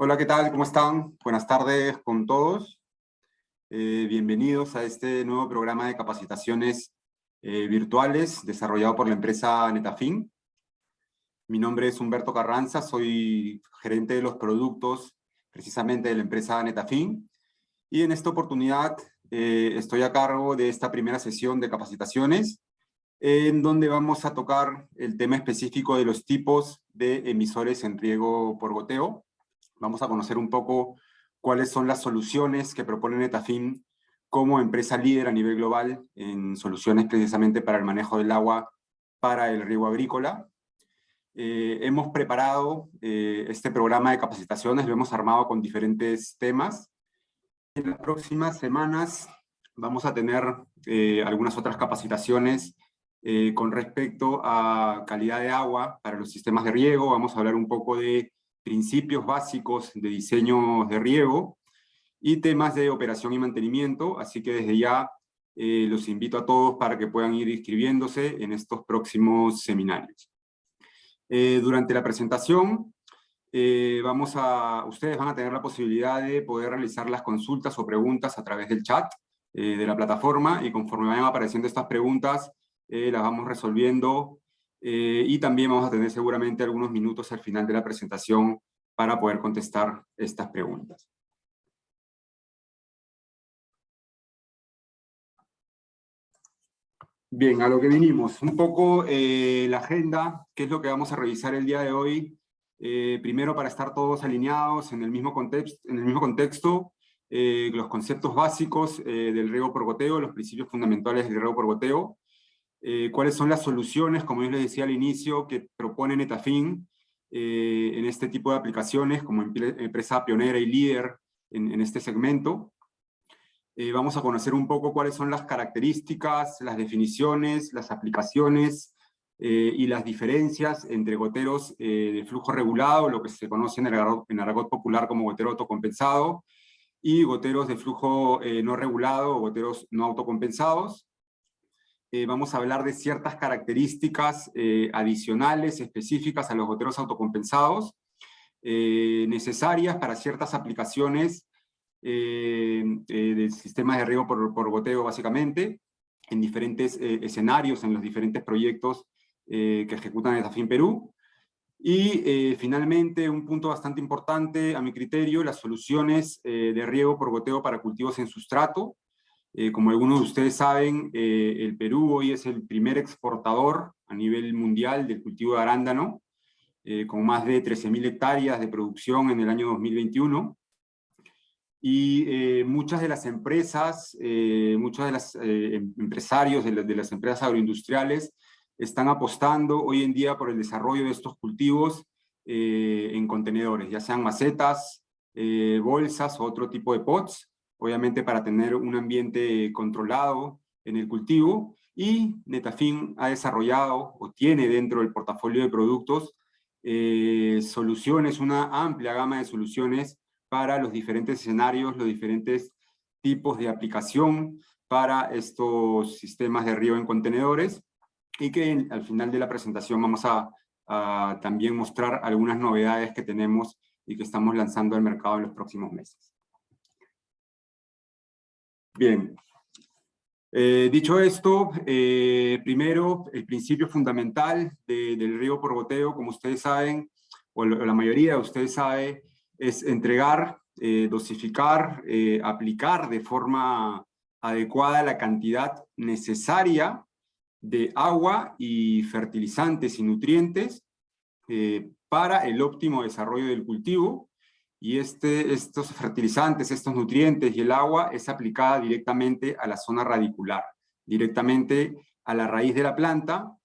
Hola, ¿qué tal? ¿Cómo están? Buenas tardes con todos. Bienvenidos a este nuevo programa de capacitaciones virtuales desarrollado por la empresa Netafin. Mi nombre es Humberto Carranza, soy gerente de los productos precisamente de la empresa Netafin. Y en esta oportunidad estoy a cargo de esta primera sesión de capacitaciones en donde vamos a tocar el tema específico de los tipos de emisores en riego por goteo. Vamos a conocer un poco cuáles son las soluciones que propone Netafin como empresa líder a nivel global en soluciones precisamente para el manejo del agua para el riego agrícola. Hemos preparado este programa de capacitaciones, lo hemos armado con diferentes temas. En las próximas semanas vamos a tener algunas otras capacitaciones con respecto a calidad de agua para los sistemas de riego. Vamos a hablar un poco de principios básicos de diseño de riego y temas de operación y mantenimiento, así que desde ya los invito a todos para que puedan ir inscribiéndose en estos próximos seminarios. Durante la presentación ustedes van a tener la posibilidad de poder realizar las consultas o preguntas a través del chat de la plataforma, y conforme vayan apareciendo estas preguntas las vamos resolviendo, y también vamos a tener seguramente algunos minutos al final de la presentación para poder contestar estas preguntas. Bien, a lo que vinimos. Un poco la agenda, qué es lo que vamos a revisar el día de hoy. Primero, para estar todos alineados en el mismo contexto, los conceptos básicos del riego por goteo, los principios fundamentales del riego por goteo, cuáles son las soluciones, como yo les decía al inicio, que propone Netafin en este tipo de aplicaciones como empresa pionera y líder en este segmento. Vamos a conocer un poco cuáles son las características, las definiciones, las aplicaciones y las diferencias entre goteros de flujo regulado, lo que se conoce en argot popular como gotero autocompensado, y goteros de flujo no regulado o goteros no autocompensados. Vamos a hablar de ciertas características adicionales, específicas a los goteros autocompensados, necesarias para ciertas aplicaciones de sistemas de riego por goteo, básicamente, en diferentes escenarios, en los diferentes proyectos que ejecutan Netafin Perú. Y finalmente, un punto bastante importante a mi criterio, las soluciones de riego por goteo para cultivos en sustrato. Como algunos de ustedes saben, el Perú hoy es el primer exportador a nivel mundial del cultivo de arándano, con más de 13.000 hectáreas de producción en el año 2021. Y muchas de las empresas, muchos de los empresarios de las empresas agroindustriales están apostando hoy en día por el desarrollo de estos cultivos en contenedores, ya sean macetas, bolsas o otro tipo de pots, obviamente para tener un ambiente controlado en el cultivo. Y Netafin ha desarrollado o tiene dentro del portafolio de productos soluciones, una amplia gama de soluciones para los diferentes escenarios, los diferentes tipos de aplicación para estos sistemas de riego en contenedores, y que al final de la presentación vamos a también mostrar algunas novedades que tenemos y que estamos lanzando al mercado en los próximos meses. Bien. Dicho esto, primero, el principio fundamental del riego por goteo, como ustedes saben, o la mayoría de ustedes sabe, es entregar, dosificar, aplicar de forma adecuada la cantidad necesaria de agua y fertilizantes y nutrientes para el óptimo desarrollo del cultivo. Y estos fertilizantes, estos nutrientes y el agua es aplicada directamente a la zona radicular, directamente a la raíz de la planta,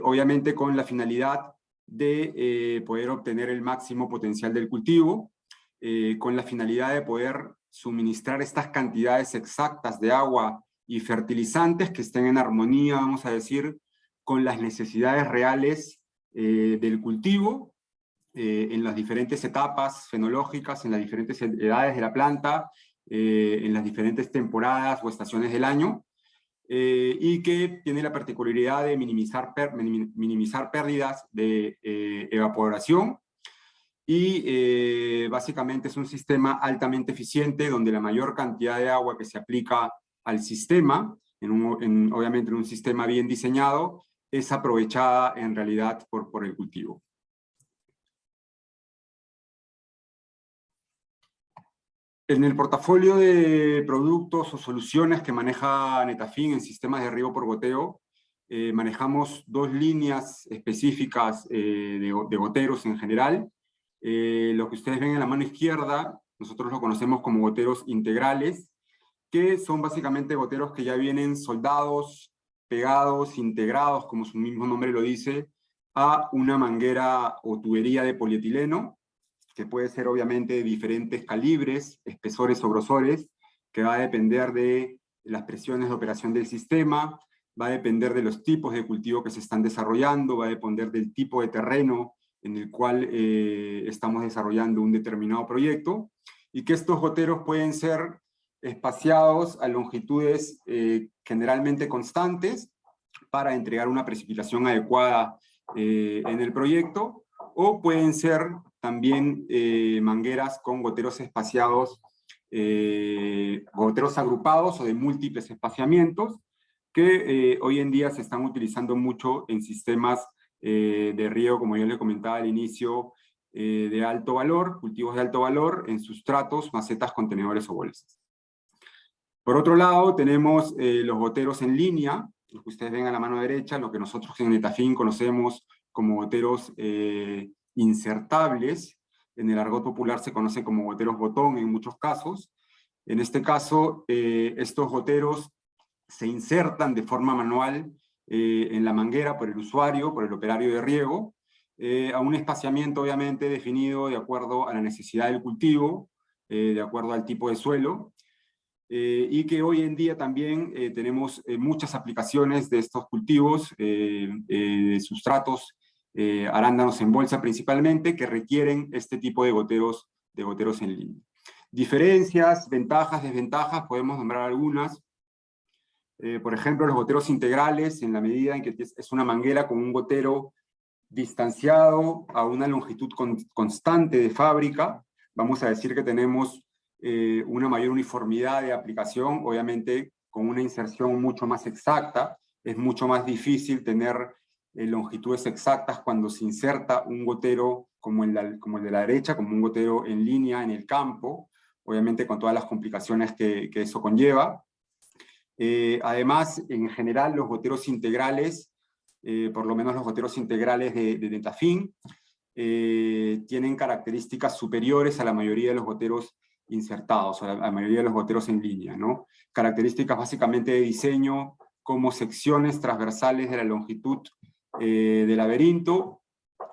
obviamente con la finalidad de poder obtener el máximo potencial del cultivo, con la finalidad de poder suministrar estas cantidades exactas de agua y fertilizantes que estén en armonía, vamos a decir, con las necesidades reales del cultivo, en las diferentes etapas fenológicas, en las diferentes edades de la planta, en las diferentes temporadas o estaciones del año, y que tiene la particularidad de minimizar pérdidas de evaporación y básicamente es un sistema altamente eficiente donde la mayor cantidad de agua que se aplica al sistema, obviamente en un sistema bien diseñado, es aprovechada en realidad por el cultivo. En el portafolio de productos o soluciones que maneja Netafim en sistemas de riego por goteo, manejamos dos líneas específicas de goteros en general. Lo que ustedes ven en la mano izquierda, nosotros lo conocemos como goteros integrales, que son básicamente goteros que ya vienen soldados, pegados, integrados, como su mismo nombre lo dice, a una manguera o tubería de polietileno, que puede ser obviamente de diferentes calibres, espesores o grosores, que va a depender de las presiones de operación del sistema, va a depender de los tipos de cultivo que se están desarrollando, va a depender del tipo de terreno en el cual estamos desarrollando un determinado proyecto, y que estos goteros pueden ser espaciados a longitudes generalmente constantes para entregar una precipitación adecuada en el proyecto, o pueden ser también mangueras con goteros espaciados, goteros agrupados o de múltiples espaciamientos, que hoy en día se están utilizando mucho en sistemas de riego, como yo les comentaba al inicio, de alto valor, cultivos de alto valor, en sustratos, macetas, contenedores o bolsas. Por otro lado, tenemos los goteros en línea, lo que ustedes ven a la mano derecha, lo que nosotros en Netafim conocemos como goteros insertables. En el argot popular se conoce como goteros botón en muchos casos. En este caso, estos goteros se insertan de forma manual en la manguera por el usuario, por el operario de riego, a un espaciamiento obviamente definido de acuerdo a la necesidad del cultivo, de acuerdo al tipo de suelo, y que hoy en día también tenemos muchas aplicaciones de estos cultivos, de sustratos, arándanos en bolsa principalmente, que requieren este tipo de goteros en línea. Diferencias, ventajas, desventajas, podemos nombrar algunas. Por ejemplo, los goteros integrales, en la medida en que es una manguera con un gotero distanciado a una longitud constante de fábrica, vamos a decir que tenemos una mayor uniformidad de aplicación, obviamente con una inserción mucho más exacta. Es mucho más difícil tener longitudes exactas cuando se inserta un gotero como el de la derecha, como un gotero en línea en el campo, obviamente con todas las complicaciones que eso conlleva. Además, en general, los goteros integrales, por lo menos los goteros integrales de Netafim, tienen características superiores a la mayoría de los goteros insertados, a la mayoría de los goteros en línea, ¿no? Características básicamente de diseño, como secciones transversales de la longitud del laberinto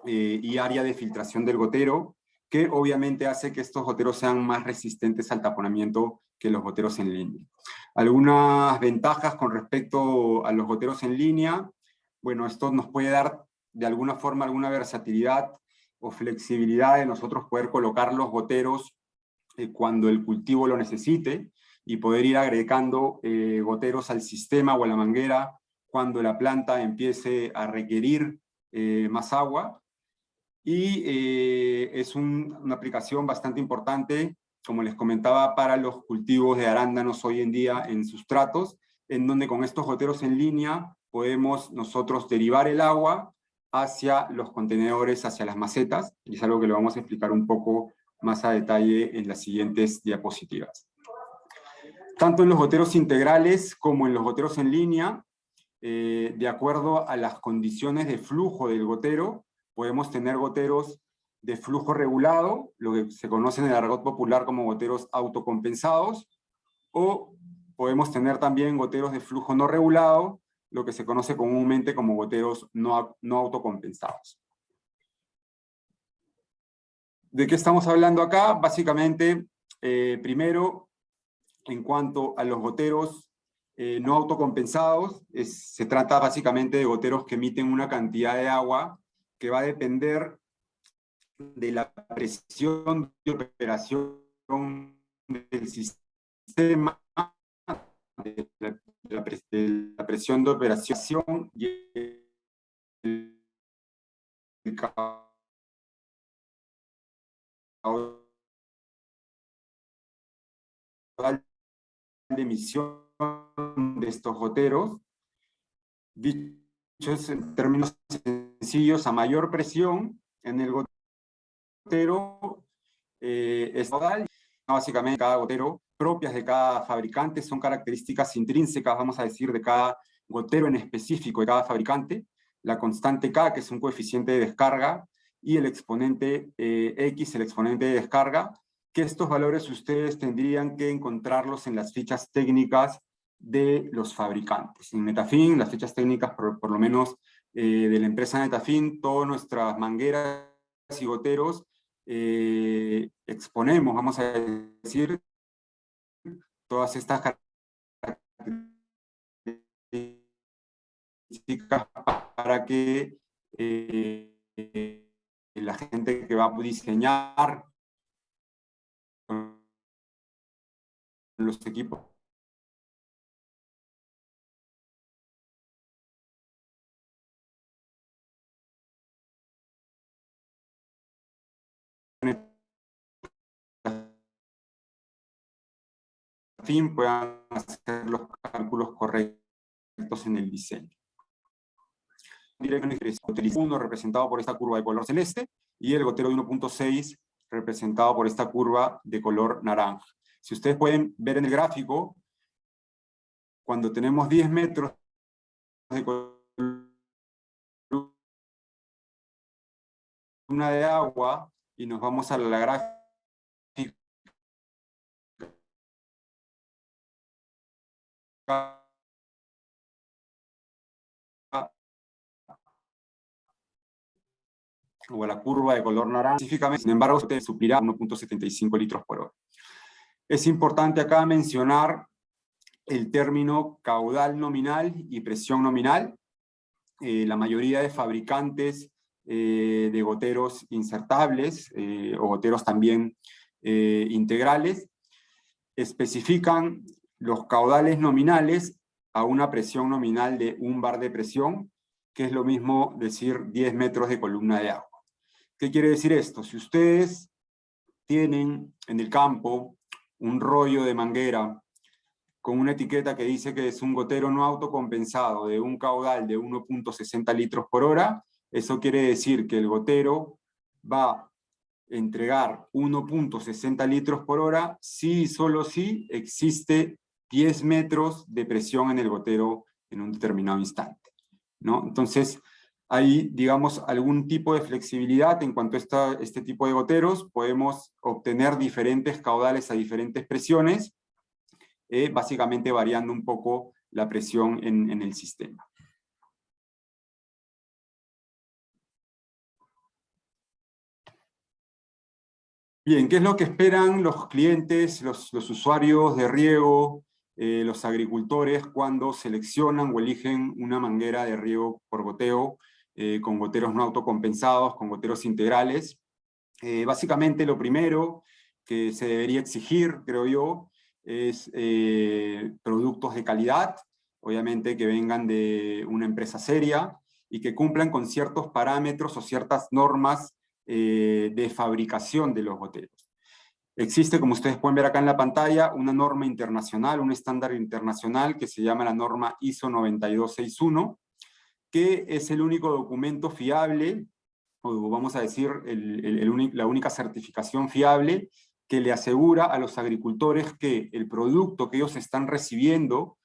y área de filtración del gotero, que obviamente hace que estos goteros sean más resistentes al taponamiento que los goteros en línea. Algunas ventajas con respecto a los goteros en línea: bueno, esto nos puede dar de alguna forma alguna versatilidad o flexibilidad de nosotros poder colocar los goteros cuando el cultivo lo necesite, y poder ir agregando goteros al sistema o a la manguera cuando la planta empiece a requerir más agua. Y es una aplicación bastante importante, como les comentaba, para los cultivos de arándanos hoy en día en sustratos, en donde con estos goteros en línea podemos nosotros derivar el agua hacia los contenedores, hacia las macetas, y es algo que lo vamos a explicar un poco más a detalle en las siguientes diapositivas. Tanto en los goteros integrales como en los goteros en línea, de acuerdo a las condiciones de flujo del gotero, podemos tener goteros de flujo regulado, lo que se conoce en el argot popular como goteros autocompensados, o podemos tener también goteros de flujo no regulado, lo que se conoce comúnmente como goteros no autocompensados. ¿De qué estamos hablando acá? Básicamente, primero, en cuanto a los goteros no autocompensados, se trata básicamente de goteros que emiten una cantidad de agua que va a depender de la presión de operación del sistema, de la presión de operación y el caudal de emisión de estos goteros. Dicho en términos sencillos, a mayor presión en el gotero es caudal. Básicamente cada gotero, propias de cada fabricante, son características intrínsecas, vamos a decir, de cada gotero en específico de cada fabricante. La constante K, que es un coeficiente de descarga, y el exponente X, el exponente de descarga, que estos valores ustedes tendrían que encontrarlos en las fichas técnicas de los fabricantes. En Netafim, las fichas técnicas, por lo menos de la empresa Netafim, todas nuestras mangueras y goteros exponemos, vamos a decir, todas estas características para que la gente que va a diseñar los equipos fin puedan hacer los cálculos correctos en el diseño. Utilizo 1 representado por esta curva de color celeste y el gotero de 1.6 representado por esta curva de color naranja. Si ustedes pueden ver en el gráfico, cuando tenemos 10 metros de columna de agua y nos vamos a la gráfica o a la curva de color naranja, específicamente, sin embargo, usted suplirá 1.75 litros por hora. Es importante acá mencionar el término caudal nominal y presión nominal. La mayoría de fabricantes de goteros insertables o goteros también integrales especifican los caudales nominales a una presión nominal de 1 bar de presión, que es lo mismo decir 10 metros de columna de agua. ¿Qué quiere decir esto? Si ustedes tienen en el campo un rollo de manguera con una etiqueta que dice que es un gotero no autocompensado de un caudal de 1.60 litros por hora, eso quiere decir que el gotero va a entregar 1.60 litros por hora si y solo si existe 10 metros de presión en el gotero en un determinado instante, ¿no? Entonces, hay, digamos, algún tipo de flexibilidad en cuanto a este tipo de goteros. Podemos obtener diferentes caudales a diferentes presiones, básicamente variando un poco la presión en el sistema. Bien, ¿qué es lo que esperan los clientes, los usuarios de riego, los agricultores cuando seleccionan o eligen una manguera de riego por goteo, con goteros no autocompensados, con goteros integrales? Básicamente lo primero que se debería exigir, creo yo, es productos de calidad, obviamente que vengan de una empresa seria y que cumplan con ciertos parámetros o ciertas normas de fabricación de los goteros. Existe, como ustedes pueden ver acá en la pantalla, una norma internacional, un estándar internacional que se llama la norma ISO 9261, que es el único documento fiable, o vamos a decir, la única certificación fiable que le asegura a los agricultores que el producto que ellos están recibiendo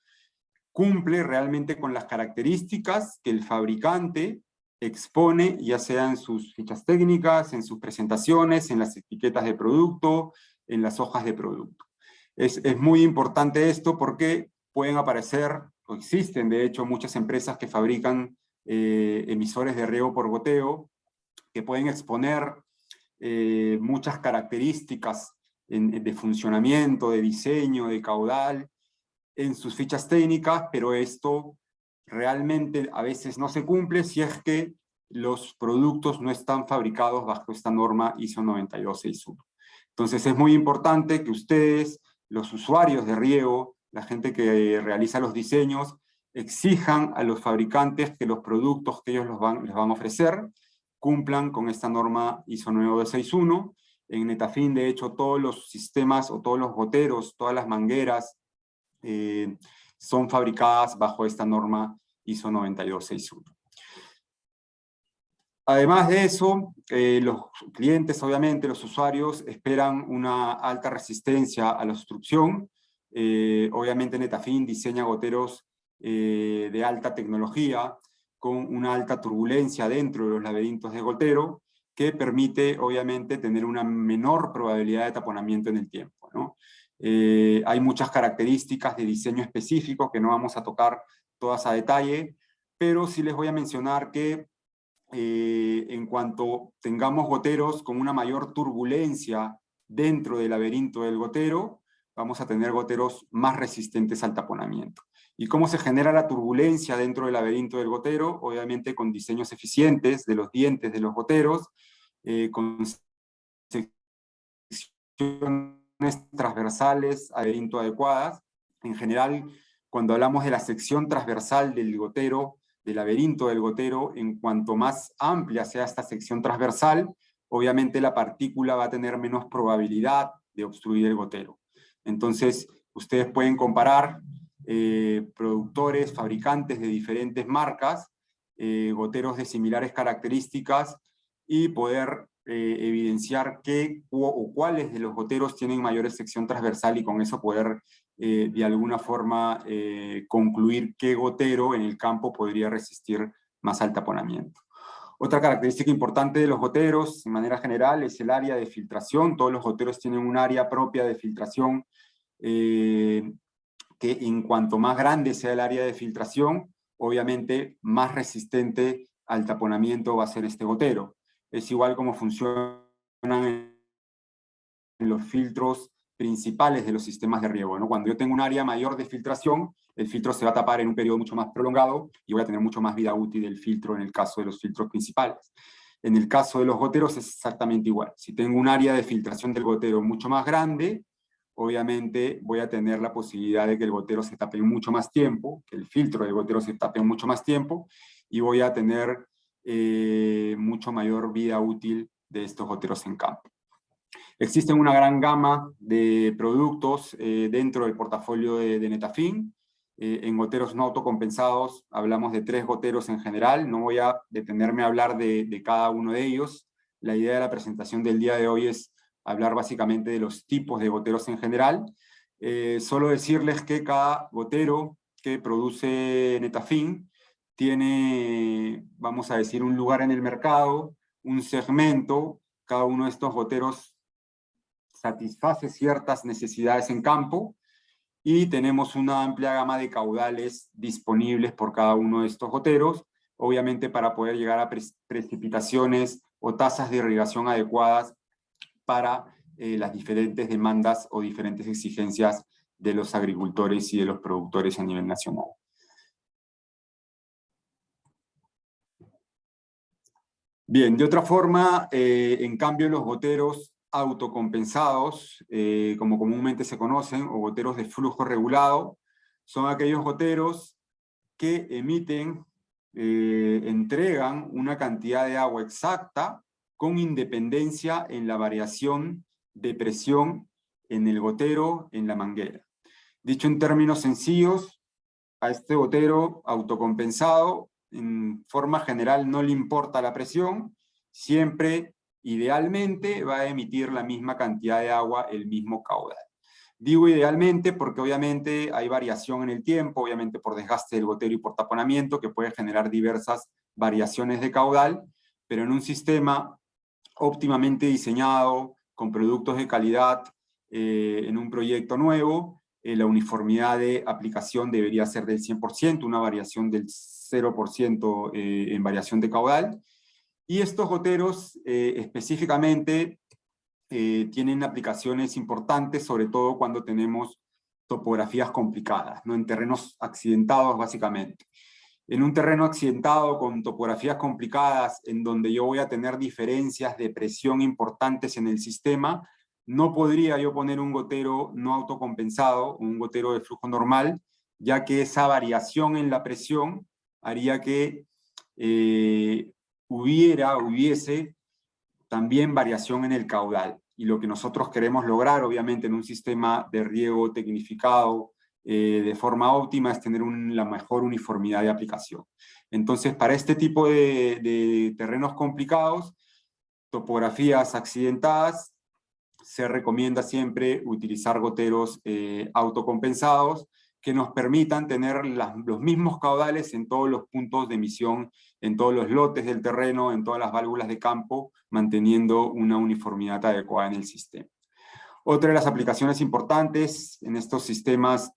cumple realmente con las características que el fabricante expone, ya sea en sus fichas técnicas, en sus presentaciones, en las etiquetas de producto, en las hojas de producto. Es muy importante esto porque pueden aparecer, o existen de hecho muchas empresas que fabrican emisores de riego por goteo, que pueden exponer muchas características de funcionamiento, de diseño, de caudal, en sus fichas técnicas, pero esto realmente a veces no se cumple si es que los productos no están fabricados bajo esta norma ISO 9261. Entonces es muy importante que ustedes, los usuarios de riego, la gente que realiza los diseños, exijan a los fabricantes que los productos que ellos les van a ofrecer cumplan con esta norma ISO 9261 En Netafim, de hecho, todos los sistemas o todos los goteros, todas las mangueras son fabricadas bajo esta norma ISO 9261. Además de eso, los clientes, obviamente, los usuarios, esperan una alta resistencia a la obstrucción. Obviamente Netafim diseña goteros de alta tecnología, con una alta turbulencia dentro de los laberintos de gotero, que permite, obviamente, tener una menor probabilidad de taponamiento en el tiempo, ¿no? Hay muchas características de diseño específico que no vamos a tocar todas a detalle, pero sí les voy a mencionar que en cuanto tengamos goteros con una mayor turbulencia dentro del laberinto del gotero, vamos a tener goteros más resistentes al taponamiento. ¿Y cómo se genera la turbulencia dentro del laberinto del gotero? Obviamente con diseños eficientes de los dientes de los goteros, con secciones transversales al laberinto adecuadas. En general, cuando hablamos de la sección transversal del gotero, del laberinto del gotero, en cuanto más amplia sea esta sección transversal, obviamente la partícula va a tener menos probabilidad de obstruir el gotero. Entonces, ustedes pueden comparar productores, fabricantes de diferentes marcas, goteros de similares características, y poder evidenciar qué o cuáles de los goteros tienen mayor sección transversal, y con eso poder de alguna forma concluir qué gotero en el campo podría resistir más al taponamiento. Otra característica importante de los goteros, de manera general, es el área de filtración. Todos los goteros tienen un área propia de filtración que en cuanto más grande sea el área de filtración, obviamente más resistente al taponamiento va a ser este gotero. Es igual como funcionan los filtros principales de los sistemas de riego, ¿no? Cuando yo tengo un área mayor de filtración, el filtro se va a tapar en un periodo mucho más prolongado y voy a tener mucho más vida útil del filtro en el caso de los filtros principales. En el caso de los goteros es exactamente igual. Si tengo un área de filtración del gotero mucho más grande, obviamente voy a tener la posibilidad de que el gotero se tape en mucho más tiempo, que el filtro del gotero se tape en mucho más tiempo, y voy a tener mucho mayor vida útil de estos goteros en campo. Existen una gran gama de productos dentro del portafolio de Netafim. En goteros no autocompensados hablamos de 3 goteros en general. No voy a detenerme a hablar de cada uno de ellos. La idea de la presentación del día de hoy es hablar básicamente de los tipos de goteros en general. Solo decirles que cada gotero que produce Netafim tiene, vamos a decir, un lugar en el mercado, un segmento. Cada uno de estos goteros satisface ciertas necesidades en campo, y tenemos una amplia gama de caudales disponibles por cada uno de estos goteros, obviamente para poder llegar a precipitaciones o tasas de irrigación adecuadas para las diferentes demandas o diferentes exigencias de los agricultores y de los productores a nivel nacional. Bien, de otra forma, en cambio, los goteros autocompensados, como comúnmente se conocen, o goteros de flujo regulado, son aquellos goteros que emiten, entregan una cantidad de agua exacta con independencia en la variación de presión en el gotero, en la manguera. Dicho en términos sencillos, a este gotero autocompensado, en forma general no le importa la presión, siempre, idealmente, va a emitir la misma cantidad de agua, el mismo caudal. Digo idealmente porque obviamente hay variación en el tiempo, obviamente por desgaste del gotero y por taponamiento, que puede generar diversas variaciones de caudal, pero en un sistema óptimamente diseñado, con productos de calidad, en un proyecto nuevo, la uniformidad de aplicación debería ser del 100%, una variación del 0% en variación de caudal. Y estos goteros específicamente tienen aplicaciones importantes, sobre todo cuando tenemos topografías complicadas, ¿no? En terrenos accidentados básicamente. En un terreno accidentado con topografías complicadas, en donde yo voy a tener diferencias de presión importantes en el sistema, no podría yo poner un gotero no autocompensado, un gotero de flujo normal, ya que esa variación en la presión haría que hubiese también variación en el caudal. y lo que nosotros queremos lograr, obviamente, en un sistema de riego tecnificado de forma óptima es tener la mejor uniformidad de aplicación. Entonces, para este tipo de terrenos complicados, topografías accidentadas, se recomienda siempre utilizar goteros autocompensados que nos permitan tener los mismos caudales en todos los puntos de emisión, en todos los lotes del terreno, en todas las válvulas de campo, manteniendo una uniformidad adecuada en el sistema. Otra de las aplicaciones importantes en estos sistemas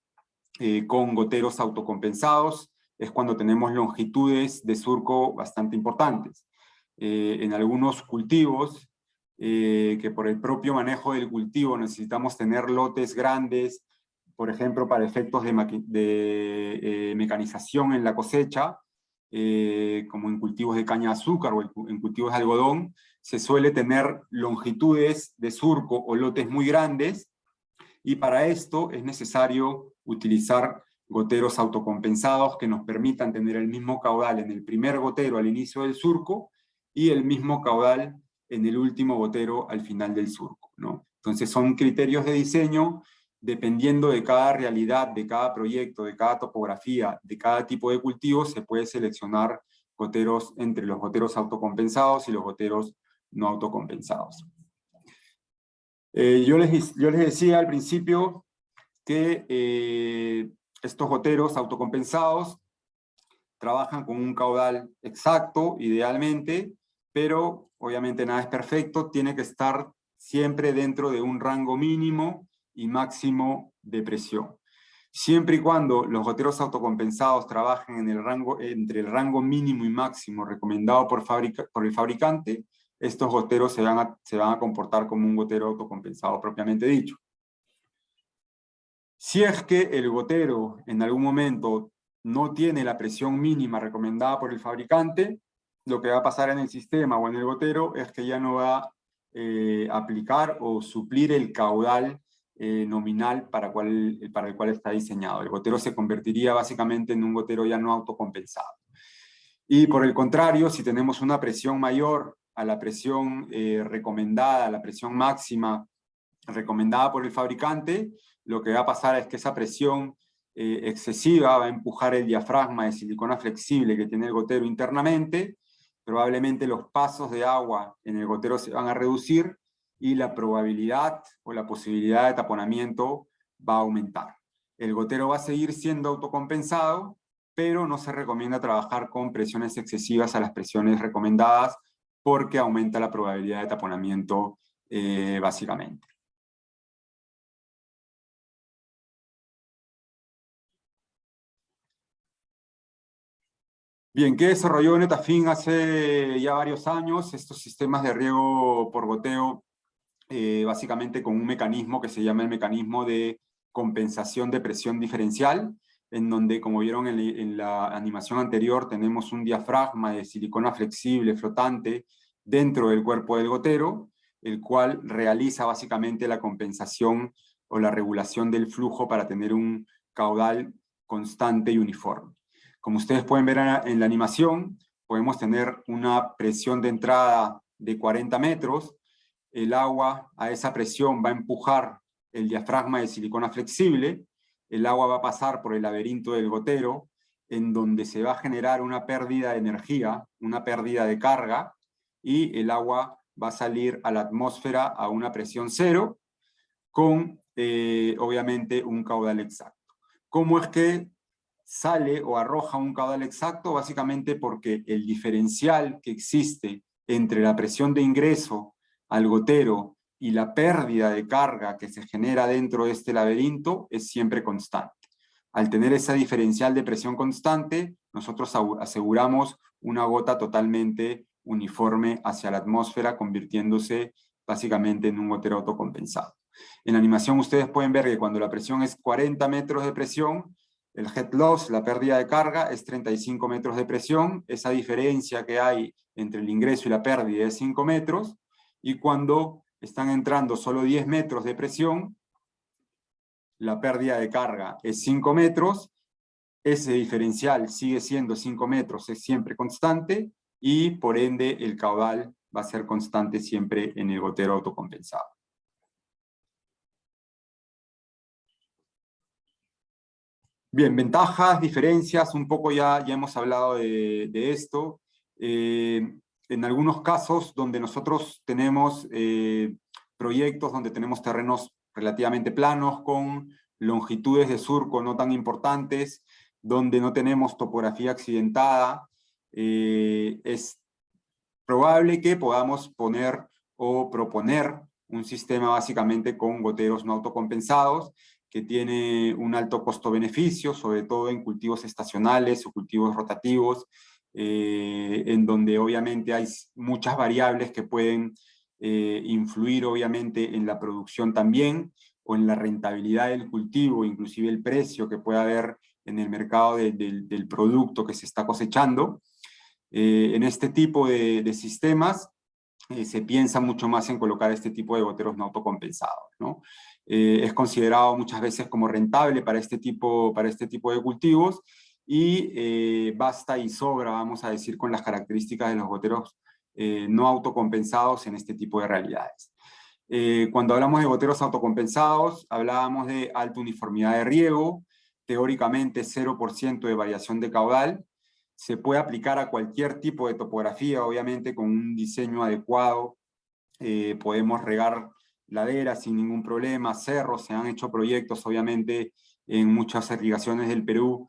con goteros autocompensados es cuando tenemos longitudes de surco bastante importantes. En algunos cultivos, que por el propio manejo del cultivo necesitamos tener lotes grandes, por ejemplo, para efectos de mecanización en la cosecha, como en cultivos de caña de azúcar o en cultivos de algodón, se suele tener longitudes de surco o lotes muy grandes, y para esto es necesario utilizar goteros autocompensados que nos permitan tener el mismo caudal en el primer gotero al inicio del surco y el mismo caudal en el último gotero al final del surco, ¿no? Entonces son criterios de diseño dependiendo de cada realidad, de cada proyecto, de cada topografía, de cada tipo de cultivo, se puede seleccionar goteros entre los goteros autocompensados y los goteros no autocompensados. Yo les decía al principio que estos goteros autocompensados trabajan con un caudal exacto, idealmente, pero obviamente nada es perfecto, tiene que estar siempre dentro de un rango mínimo y máximo de presión. Siempre y cuando los goteros autocompensados trabajen en el rango, entre el rango mínimo y máximo recomendado por el fabricante, estos goteros se van a comportar como un gotero autocompensado propiamente dicho. Si es que el gotero en algún momento no tiene la presión mínima recomendada por el fabricante, lo que va a pasar en el sistema o en el gotero es que ya no va a aplicar o suplir el caudal nominal para el cual está diseñado. El gotero se convertiría básicamente en un gotero ya no autocompensado. Y por el contrario, si tenemos una presión mayor a la presión recomendada, a la presión máxima recomendada por el fabricante, lo que va a pasar es que esa presión excesiva va a empujar el diafragma de silicona flexible que tiene el gotero internamente, probablemente los pasos de agua en el gotero se van a reducir y la probabilidad o la posibilidad de taponamiento va a aumentar. El gotero va a seguir siendo autocompensado, pero no se recomienda trabajar con presiones excesivas a las presiones recomendadas porque aumenta la probabilidad de taponamiento básicamente. Bien, ¿qué desarrolló Netafim hace ya varios años? Estos sistemas de riego por goteo, básicamente con un mecanismo que se llama el mecanismo de compensación de presión diferencial, en donde, como vieron en la animación anterior, tenemos un diafragma de silicona flexible flotante dentro del cuerpo del gotero, el cual realiza básicamente la compensación o la regulación del flujo para tener un caudal constante y uniforme. Como ustedes pueden ver en la animación, podemos tener una presión de entrada de 40 metros, el agua a esa presión va a empujar el diafragma de silicona flexible, el agua va a pasar por el laberinto del gotero, en donde se va a generar una pérdida de energía, una pérdida de carga, y el agua va a salir a la atmósfera a una presión cero, con obviamente un caudal exacto. ¿Cómo es que sale o arroja un caudal exacto? Básicamente porque el diferencial que existe entre la presión de ingreso al gotero y la pérdida de carga que se genera dentro de este laberinto es siempre constante. Al tener esa diferencial de presión constante, nosotros aseguramos una gota totalmente uniforme hacia la atmósfera, convirtiéndose básicamente en un gotero autocompensado. En la animación ustedes pueden ver que cuando la presión es 40 metros de presión, el head loss, la pérdida de carga, es 35 metros de presión. Esa diferencia que hay entre el ingreso y la pérdida es 5 metros. Y cuando están entrando solo 10 metros de presión, la pérdida de carga es 5 metros. Ese diferencial sigue siendo 5 metros, es siempre constante, y por ende el caudal va a ser constante siempre en el gotero autocompensado. Bien, ventajas, diferencias, un poco ya hemos hablado de esto. En algunos casos donde nosotros tenemos proyectos donde tenemos terrenos relativamente planos, con longitudes de surco no tan importantes, donde no tenemos topografía accidentada, es probable que podamos poner o proponer un sistema básicamente con goteros no autocompensados, que tiene un alto costo-beneficio, sobre todo en cultivos estacionales o cultivos rotativos, en donde obviamente hay muchas variables que pueden influir obviamente en la producción también, o en la rentabilidad del cultivo, inclusive el precio que pueda haber en el mercado del producto que se está cosechando. En este tipo de sistemas se piensa mucho más en colocar este tipo de goteros no autocompensados, ¿no? Es considerado muchas veces como rentable para este tipo de cultivos y basta y sobra, vamos a decir, con las características de los goteros no autocompensados en este tipo de realidades. Cuando hablamos de goteros autocompensados, hablábamos de alta uniformidad de riego, teóricamente 0% de variación de caudal. Se puede aplicar a cualquier tipo de topografía, obviamente con un diseño adecuado. Podemos regar laderas sin ningún problema, cerros, se han hecho proyectos obviamente en muchas irrigaciones del Perú,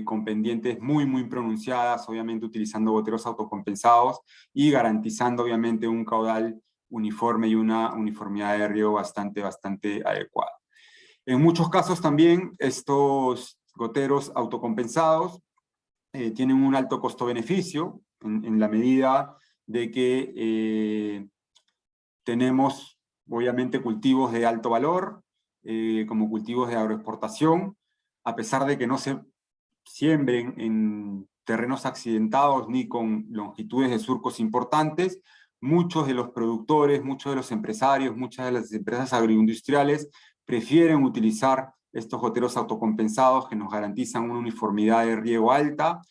con pendientes muy pronunciadas, obviamente utilizando goteros autocompensados y garantizando obviamente un caudal uniforme y una uniformidad de riego bastante adecuada. En muchos casos también estos goteros autocompensados tienen un alto costo-beneficio en la medida de que tenemos obviamente cultivos de alto valor, como cultivos de agroexportación, a pesar de que no se siembren en terrenos accidentados ni con longitudes de surcos importantes. Muchos de los productores, muchos de los empresarios, muchas de las empresas agroindustriales prefieren utilizar estos goteros autocompensados que nos garantizan una uniformidad de riego alta,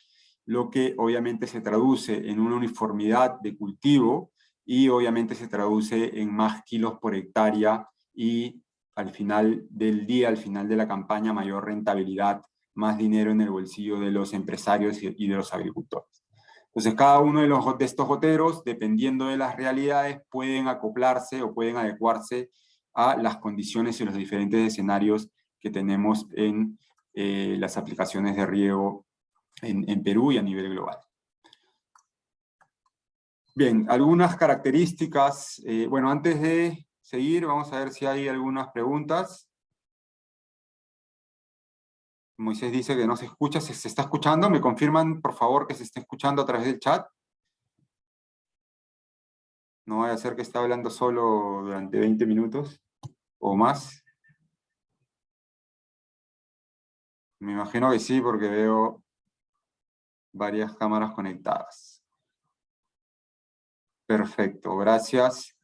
lo que obviamente se traduce en una uniformidad de cultivo y obviamente se traduce en más kilos por hectárea y al final del día, al final de la campaña, mayor rentabilidad, más dinero en el bolsillo de los empresarios y de los agricultores. Entonces, cada uno de estos goteros, dependiendo de las realidades, pueden acoplarse o pueden adecuarse a las condiciones y los diferentes escenarios que tenemos en las aplicaciones de riego en Perú y a nivel global. Bien, algunas características. Bueno, antes de seguir, vamos a ver si hay algunas preguntas. Moisés dice que no se escucha. ¿Se está escuchando? ¿Me confirman, por favor, que se está escuchando a través del chat? No vaya a ser que esté hablando solo durante 20 minutos o más. Me imagino que sí, porque veo varias cámaras conectadas. Perfecto, gracias.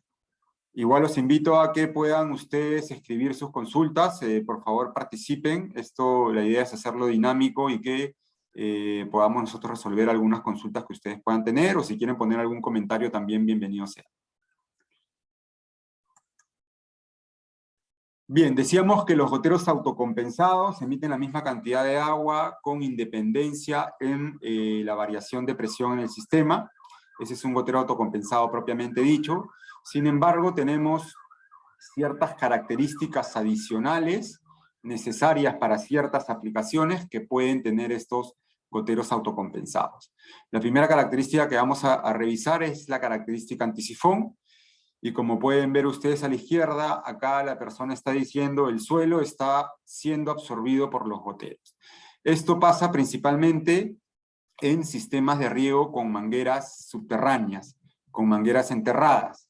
Igual los invito a que puedan ustedes escribir sus consultas. Por favor, participen. Esto, la idea es hacerlo dinámico y que podamos nosotros resolver algunas consultas que ustedes puedan tener, o si quieren poner algún comentario también, bienvenido sea. Bien, decíamos que los goteros autocompensados emiten la misma cantidad de agua con independencia en la variación de presión en el sistema. Ese es un gotero autocompensado propiamente dicho. Sin embargo, tenemos ciertas características adicionales necesarias para ciertas aplicaciones que pueden tener estos goteros autocompensados. La primera característica que vamos a revisar es la característica antisifón. Y como pueden ver ustedes a la izquierda, acá la persona está diciendo el suelo está siendo absorbido por los goteros. Esto pasa principalmente en sistemas de riego con mangueras subterráneas, con mangueras enterradas,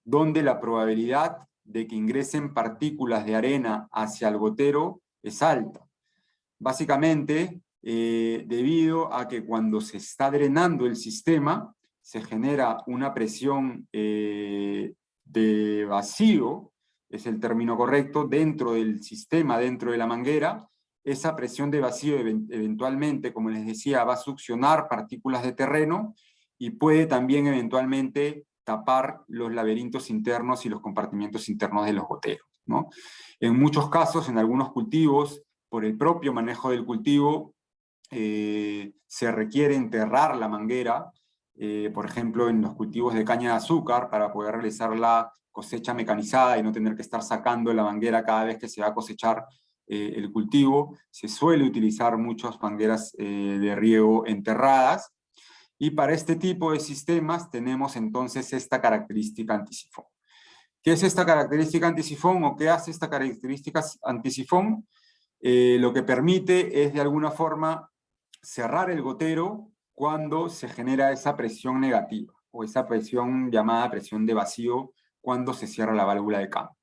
donde la probabilidad de que ingresen partículas de arena hacia el gotero es alta. Básicamente, debido a que cuando se está drenando el sistema, se genera una presión de vacío, es el término correcto, dentro del sistema, dentro de la manguera. Esa presión de vacío eventualmente, como les decía, va a succionar partículas de terreno y puede también eventualmente tapar los laberintos internos y los compartimientos internos de los goteros, ¿no? En muchos casos, en algunos cultivos, por el propio manejo del cultivo, se requiere enterrar la manguera, por ejemplo, en los cultivos de caña de azúcar, para poder realizar la cosecha mecanizada y no tener que estar sacando la manguera cada vez que se va a cosechar el cultivo. Se suele utilizar muchas mangueras de riego enterradas, y para este tipo de sistemas tenemos entonces esta característica antisifón. ¿Qué es esta característica antisifón o qué hace esta característica antisifón? Lo que permite es de alguna forma cerrar el gotero cuando se genera esa presión negativa, o esa presión llamada presión de vacío, cuando se cierra la válvula de campo.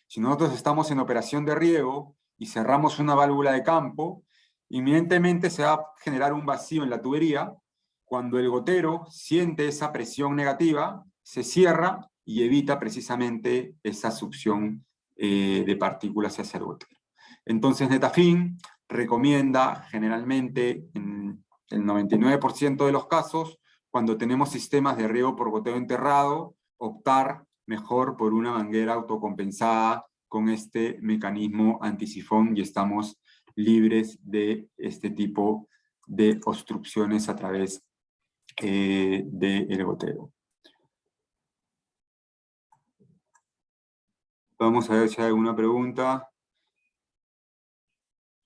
Si nosotros estamos en operación de riego y cerramos una válvula de campo, inmediatamente se va a generar un vacío en la tubería. Cuando el gotero siente esa presión negativa, se cierra y evita precisamente esa succión de partículas hacia el gotero. Entonces Netafim recomienda generalmente en el 99% de los casos, cuando tenemos sistemas de riego por goteo enterrado, optar mejor por una manguera autocompensada con este mecanismo antisifón, y estamos libres de este tipo de obstrucciones a través del goteo. Vamos a ver si hay alguna pregunta.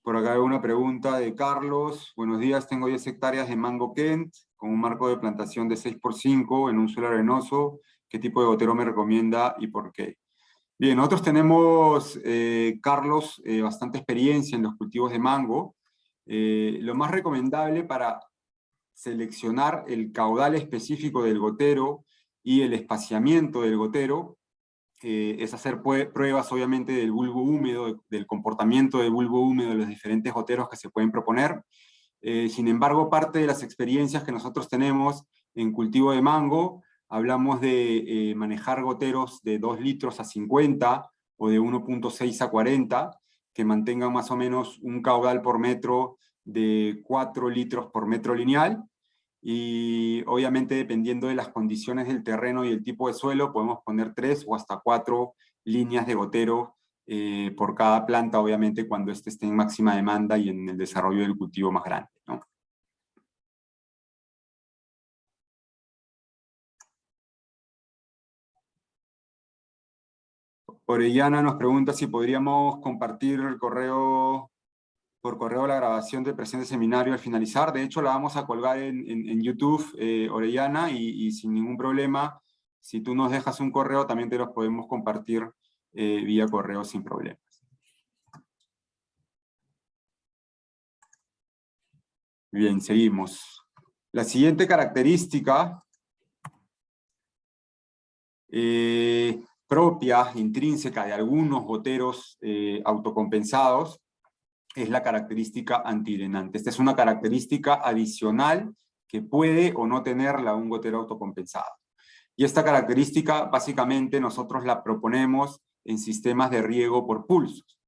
Por acá hay una pregunta de Carlos. Buenos días, tengo 10 hectáreas de mango Kent con un marco de plantación de 6x5 en un suelo arenoso. ¿Qué tipo de gotero me recomienda y por qué? Bien, nosotros tenemos, Carlos, bastante experiencia en los cultivos de mango. Lo más recomendable para seleccionar el caudal específico del gotero y el espaciamiento del gotero es hacer pruebas, obviamente, del bulbo húmedo, del comportamiento del bulbo húmedo de los diferentes goteros que se pueden proponer. Sin embargo, parte de las experiencias que nosotros tenemos en cultivo de mango, hablamos de manejar goteros de 2 litros a 50 o de 1.6 a 40, que mantengan más o menos un caudal por metro de 4 litros por metro lineal, y obviamente dependiendo de las condiciones del terreno y el tipo de suelo, podemos poner 3 o hasta 4 líneas de gotero por cada planta, obviamente cuando éste esté en máxima demanda y en el desarrollo del cultivo más grande, ¿no? Orellana nos pregunta si podríamos compartir el correo, por correo, la grabación del presente seminario al finalizar. De hecho, la vamos a colgar en YouTube, Orellana, y sin ningún problema, si tú nos dejas un correo, también te los podemos compartir vía correo sin problemas. Bien, seguimos. La siguiente característica propia, intrínseca de algunos goteros autocompensados, es la característica antidrenante. Esta es una característica adicional que puede o no tenerla un gotero autocompensado. Y esta característica, básicamente, nosotros la proponemos en sistemas de riego por pulsos.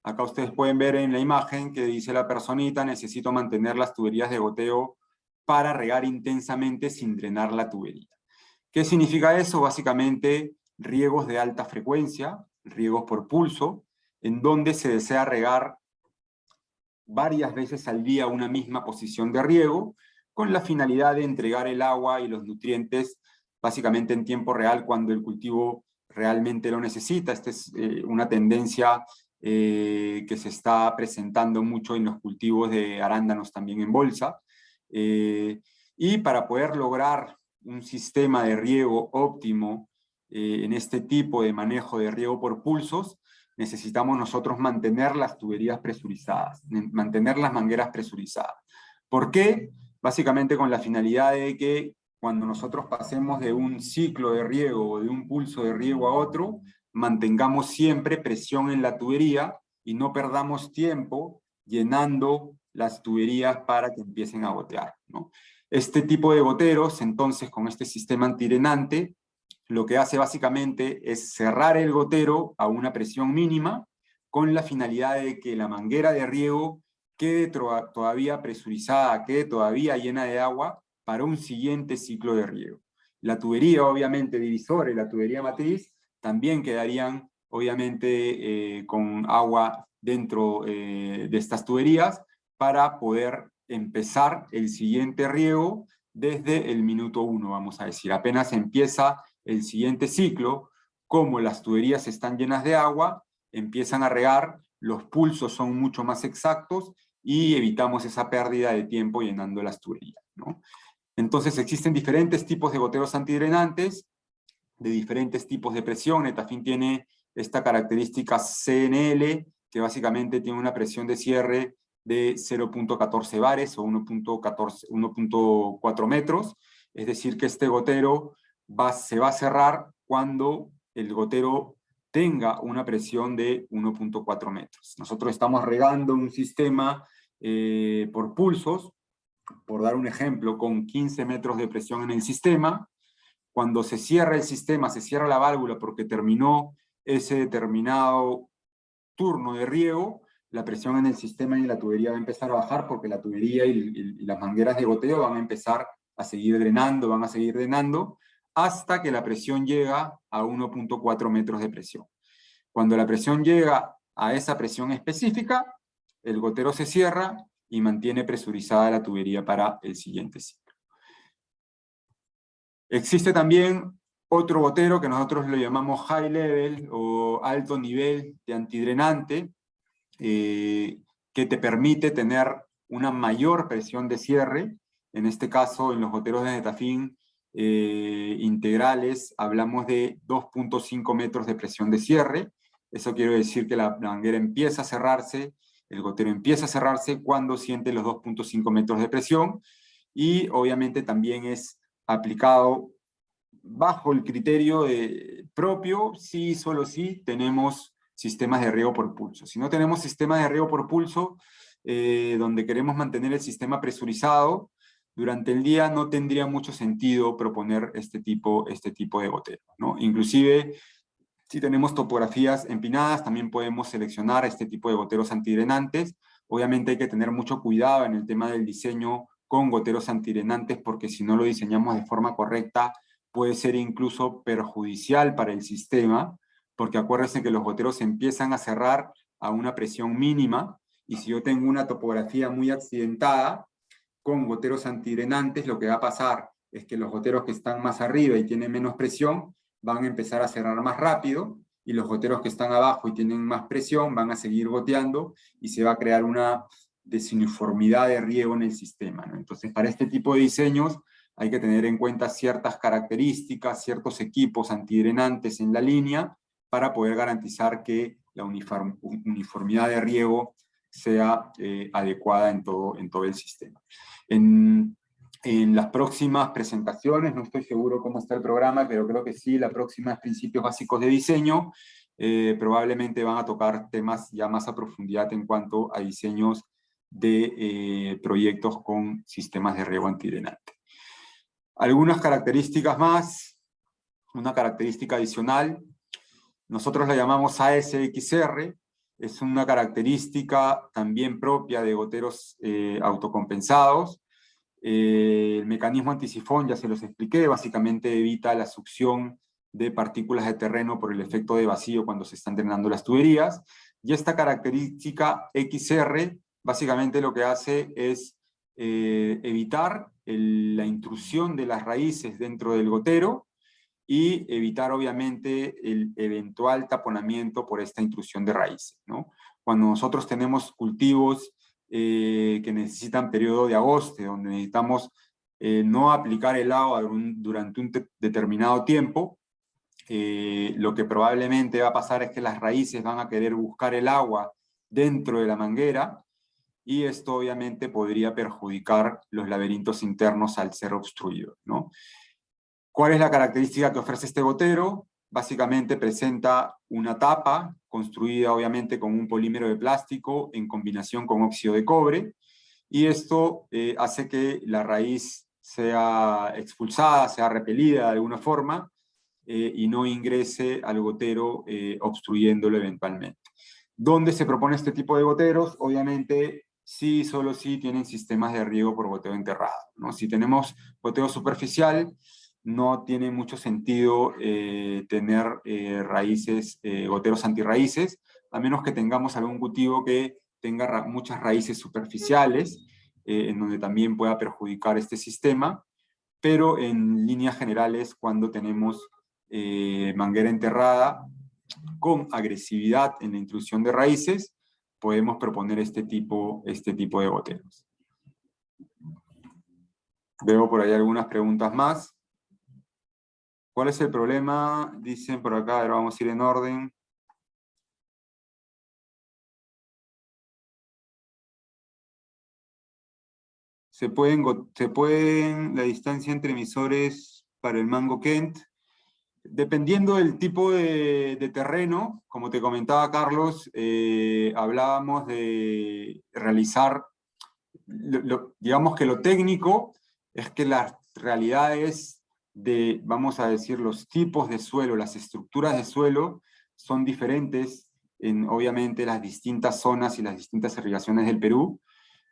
Acá ustedes pueden ver en la imagen que dice la personita: necesito mantener las tuberías de goteo para regar intensamente sin drenar la tubería. ¿Qué significa eso? Básicamente, riegos de alta frecuencia, riegos por pulso, en donde se desea regar varias veces al día una misma posición de riego, con la finalidad de entregar el agua y los nutrientes básicamente en tiempo real cuando el cultivo realmente lo necesita. Esta es una tendencia que se está presentando mucho en los cultivos de arándanos también en bolsa. Y para poder lograr un sistema de riego óptimo en este tipo de manejo de riego por pulsos, necesitamos nosotros mantener las tuberías presurizadas, mantener las mangueras presurizadas. ¿Por qué? Básicamente con la finalidad de que cuando nosotros pasemos de un ciclo de riego o de un pulso de riego a otro, mantengamos siempre presión en la tubería y no perdamos tiempo llenando las tuberías para que empiecen a gotear, ¿no? Este tipo de goteros, entonces, con este sistema antidrenante, lo que hace básicamente es cerrar el gotero a una presión mínima con la finalidad de que la manguera de riego quede todavía presurizada, quede todavía llena de agua para un siguiente ciclo de riego. La tubería, obviamente, divisora y la tubería matriz también quedarían, obviamente, con agua dentro de estas tuberías para poder empezar el siguiente riego desde el minuto 1, vamos a decir. Apenas empieza el siguiente ciclo, como las tuberías están llenas de agua, empiezan a regar, los pulsos son mucho más exactos y evitamos esa pérdida de tiempo llenando las tuberías, ¿no? Entonces existen diferentes tipos de goteros antidrenantes, de diferentes tipos de presión. Netafim tiene esta característica CNL, que básicamente tiene una presión de cierre de 0.14 bares o 1.4 metros, es decir que este gotero se va a cerrar cuando el gotero tenga una presión de 1.4 metros. Nosotros estamos regando un sistema por pulsos, por dar un ejemplo, con 15 metros de presión en el sistema. Cuando se cierra el sistema, se cierra la válvula porque terminó ese determinado turno de riego, la presión en el sistema y en la tubería va a empezar a bajar porque la tubería y las mangueras de goteo van a empezar a seguir drenando, van a seguir drenando, hasta que la presión llega a 1.4 metros de presión. Cuando la presión llega a esa presión específica, el gotero se cierra y mantiene presurizada la tubería para el siguiente ciclo. Existe también otro gotero que nosotros lo llamamos high level o alto nivel de antidrenante, que te permite tener una mayor presión de cierre. En este caso, en los goteros de Netafim integrales, hablamos de 2.5 metros de presión de cierre. Eso quiere decir que la manguera empieza a cerrarse, el gotero empieza a cerrarse cuando siente los 2.5 metros de presión, y obviamente también es aplicado bajo el criterio propio, sí, solo sí tenemos sistemas de riego por pulso. Si no tenemos sistemas de riego por pulso, donde queremos mantener el sistema presurizado, durante el día no tendría mucho sentido proponer este tipo de gotero, ¿no? Inclusive, si tenemos topografías empinadas, también podemos seleccionar este tipo de goteros antidrenantes. Obviamente hay que tener mucho cuidado en el tema del diseño con goteros antidrenantes, porque si no lo diseñamos de forma correcta, puede ser incluso perjudicial para el sistema, porque acuérdense que los goteros empiezan a cerrar a una presión mínima, y si yo tengo una topografía muy accidentada, con goteros antidrenantes, lo que va a pasar es que los goteros que están más arriba y tienen menos presión, van a empezar a cerrar más rápido, y los goteros que están abajo y tienen más presión van a seguir goteando, y se va a crear una desuniformidad de riego en el sistema, ¿no? Entonces, para este tipo de diseños hay que tener en cuenta ciertas características, ciertos equipos antidrenantes en la línea, para poder garantizar que la uniformidad de riego sea adecuada en todo el sistema. En las próximas presentaciones, no estoy seguro cómo está el programa, pero creo que sí, la próxima es Principios Básicos de Diseño, probablemente van a tocar temas ya más a profundidad en cuanto a diseños de proyectos con sistemas de riego antidrenante. Algunas características más, una característica adicional, nosotros la llamamos ASXR, es una característica también propia de goteros autocompensados. El mecanismo antisifón ya se los expliqué, básicamente evita la succión de partículas de terreno por el efecto de vacío cuando se están drenando las tuberías. Y esta característica XR básicamente lo que hace es evitar la intrusión de las raíces dentro del gotero, y evitar obviamente el eventual taponamiento por esta intrusión de raíces, ¿no? Cuando nosotros tenemos cultivos que necesitan periodo de agoste, donde necesitamos no aplicar el agua durante un determinado tiempo, lo que probablemente va a pasar es que las raíces van a querer buscar el agua dentro de la manguera, y esto obviamente podría perjudicar los laberintos internos al ser obstruidos, ¿no? ¿Cuál es la característica que ofrece este gotero? Básicamente presenta una tapa construida obviamente con un polímero de plástico en combinación con óxido de cobre, y esto hace que la raíz sea expulsada, sea repelida de alguna forma, y no ingrese al gotero obstruyéndolo eventualmente. ¿Dónde se propone este tipo de goteros? Obviamente, sí, solo sí tienen sistemas de riego por goteo enterrado, ¿no? Si tenemos goteo superficial, no tiene mucho sentido tener goteros antirraíces, a menos que tengamos algún cultivo que tenga muchas raíces superficiales, en donde también pueda perjudicar este sistema, pero en líneas generales, cuando tenemos manguera enterrada con agresividad en la intrusión de raíces, podemos proponer este tipo de goteros. Veo por ahí algunas preguntas más. ¿Cuál es el problema? Dicen por acá, ahora vamos a ir en orden. Se pueden la distancia entre emisores para el mango Kent, dependiendo del tipo de terreno, como te comentaba Carlos, hablábamos de realizar, digamos que lo técnico es que las realidades de, vamos a decir, los tipos de suelo, las estructuras de suelo, son diferentes en, obviamente, las distintas zonas y las distintas irrigaciones del Perú.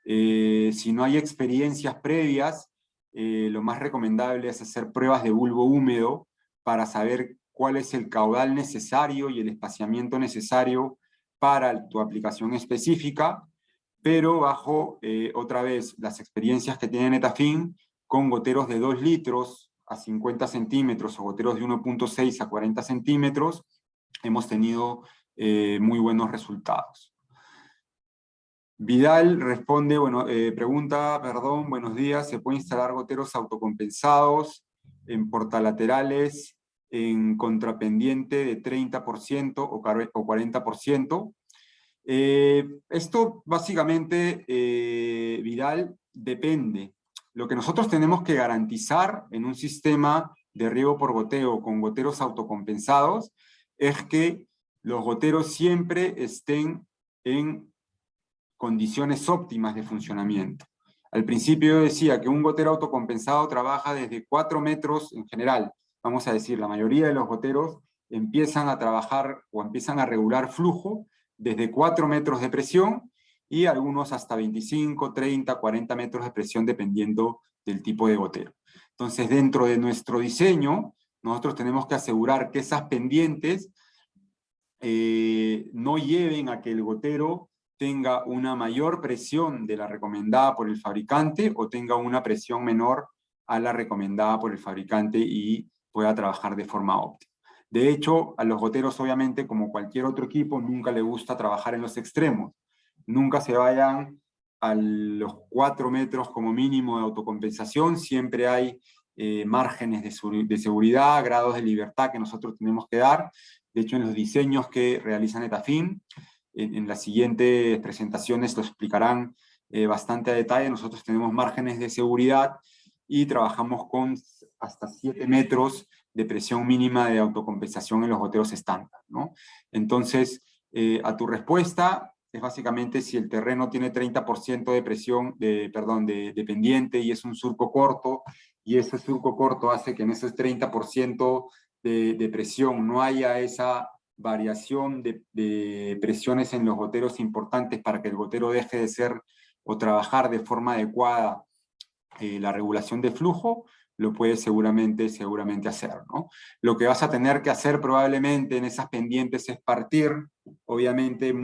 Si no hay experiencias previas, lo más recomendable es hacer pruebas de bulbo húmedo para saber cuál es el caudal necesario y el espaciamiento necesario para tu aplicación específica, pero bajo, otra vez, las experiencias que tiene Netafim, con goteros de 2 litros a 50 centímetros o goteros de 1.6 a 40 centímetros, hemos tenido muy buenos resultados. Vidal responde, pregunta, perdón, buenos días, ¿se puede instalar goteros autocompensados en portalaterales en contrapendiente de 30% o 40%? Esto básicamente, Vidal, depende. Lo que nosotros tenemos que garantizar en un sistema de riego por goteo con goteros autocompensados es que los goteros siempre estén en condiciones óptimas de funcionamiento. Al principio yo decía que un gotero autocompensado trabaja desde 4 metros en general. Vamos a decir, la mayoría de los goteros empiezan a trabajar o empiezan a regular flujo desde 4 metros de presión y algunos hasta 25, 30, 40 metros de presión dependiendo del tipo de gotero. Entonces, dentro de nuestro diseño, nosotros tenemos que asegurar que esas pendientes no lleven a que el gotero tenga una mayor presión de la recomendada por el fabricante o tenga una presión menor a la recomendada por el fabricante y pueda trabajar de forma óptima. De hecho, a los goteros, obviamente, como cualquier otro equipo, nunca le gusta trabajar en los extremos. Nunca se vayan a los 4 metros como mínimo de autocompensación, siempre hay márgenes de seguridad, grados de libertad que nosotros tenemos que dar. De hecho, en los diseños que realiza Netafim, en las siguientes presentaciones lo explicarán bastante a detalle. Nosotros tenemos márgenes de seguridad y trabajamos con hasta 7 metros de presión mínima de autocompensación en los goteros estándar, ¿no? Entonces, a tu respuesta, es básicamente si el terreno tiene 30% de presión, de pendiente y es un surco corto, y ese surco corto hace que en ese 30% de presión no haya esa variación de presiones en los goteros importantes para que el gotero deje de ser o trabajar de forma adecuada la regulación de flujo, lo puedes seguramente hacer, ¿no? Lo que vas a tener que hacer probablemente en esas pendientes es partir, obviamente,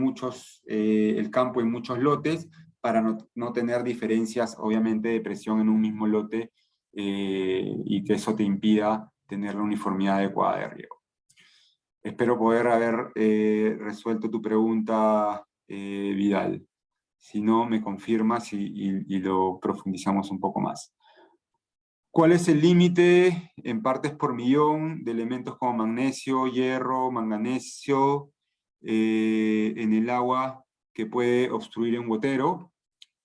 el campo en muchos lotes para no tener diferencias, obviamente, de presión en un mismo lote y que eso te impida tener la uniformidad adecuada de riego. Espero poder haber resuelto tu pregunta, Vidal. Si no, me confirmas y lo profundizamos un poco más. ¿Cuál es el límite en partes por millón de elementos como magnesio, hierro, manganesio en el agua que puede obstruir un gotero?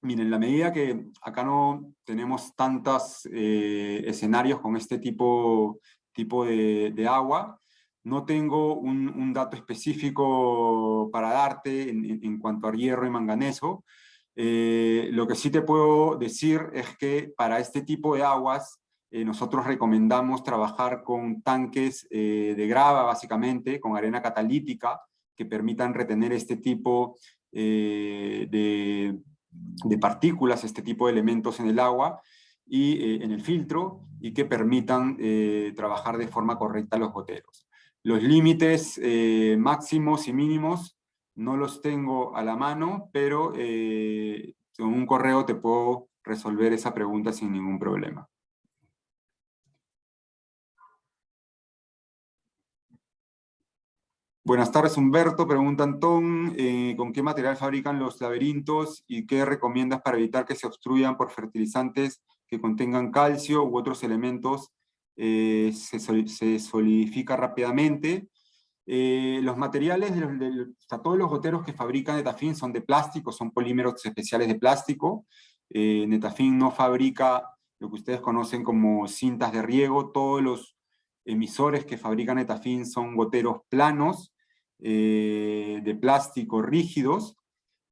Miren, en la medida que acá no tenemos tantos escenarios con este tipo de agua, no tengo un dato específico para darte en cuanto a hierro y manganeso. Lo que sí te puedo decir es que para este tipo de aguas nosotros recomendamos trabajar con tanques de grava, básicamente, con arena catalítica, que permitan retener este tipo de partículas, este tipo de elementos en el agua y en el filtro, y que permitan trabajar de forma correcta los goteros. Los límites máximos y mínimos no los tengo a la mano, pero con un correo te puedo resolver esa pregunta sin ningún problema. Buenas tardes, Humberto. Pregunta Antón, ¿con qué material fabrican los laberintos y qué recomiendas para evitar que se obstruyan por fertilizantes que contengan calcio u otros elementos? Se solidifica rápidamente. Los materiales, todos los goteros que fabrica Netafim son de plástico, son polímeros especiales de plástico. Netafim no fabrica lo que ustedes conocen como cintas de riego. Todos los emisores que fabrica Netafim son goteros planos, de plástico rígidos.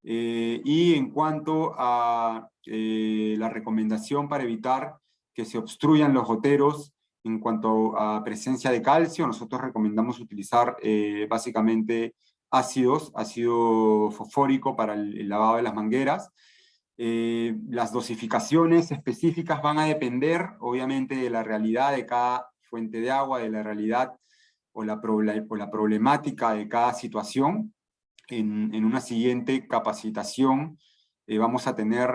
Y en cuanto a la recomendación para evitar que se obstruyan los goteros, en cuanto a presencia de calcio, nosotros recomendamos utilizar básicamente ácido fosfórico para el lavado de las mangueras. Las dosificaciones específicas van a depender, obviamente, de la realidad de cada fuente de agua, de la realidad o la problemática de cada situación. En una siguiente capacitación vamos a tener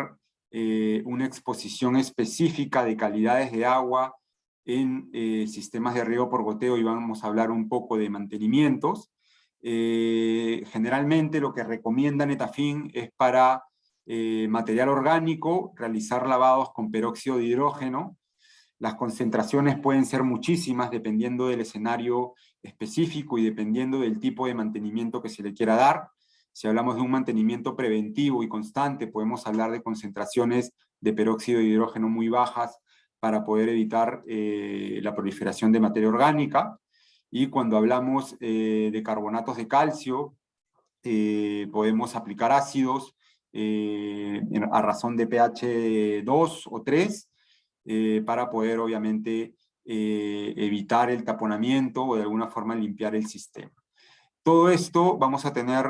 una exposición específica de calidades de agua en sistemas de riego por goteo y vamos a hablar un poco de mantenimientos. Generalmente lo que recomienda Netafim es para material orgánico realizar lavados con peróxido de hidrógeno. Las concentraciones pueden ser muchísimas dependiendo del escenario específico y dependiendo del tipo de mantenimiento que se le quiera dar. Si hablamos de un mantenimiento preventivo y constante, podemos hablar de concentraciones de peróxido de hidrógeno muy bajas para poder evitar la proliferación de materia orgánica. Y cuando hablamos de carbonatos de calcio, podemos aplicar ácidos a razón de pH 2 o 3, para poder, obviamente, evitar el taponamiento o de alguna forma limpiar el sistema. Todo esto vamos a tener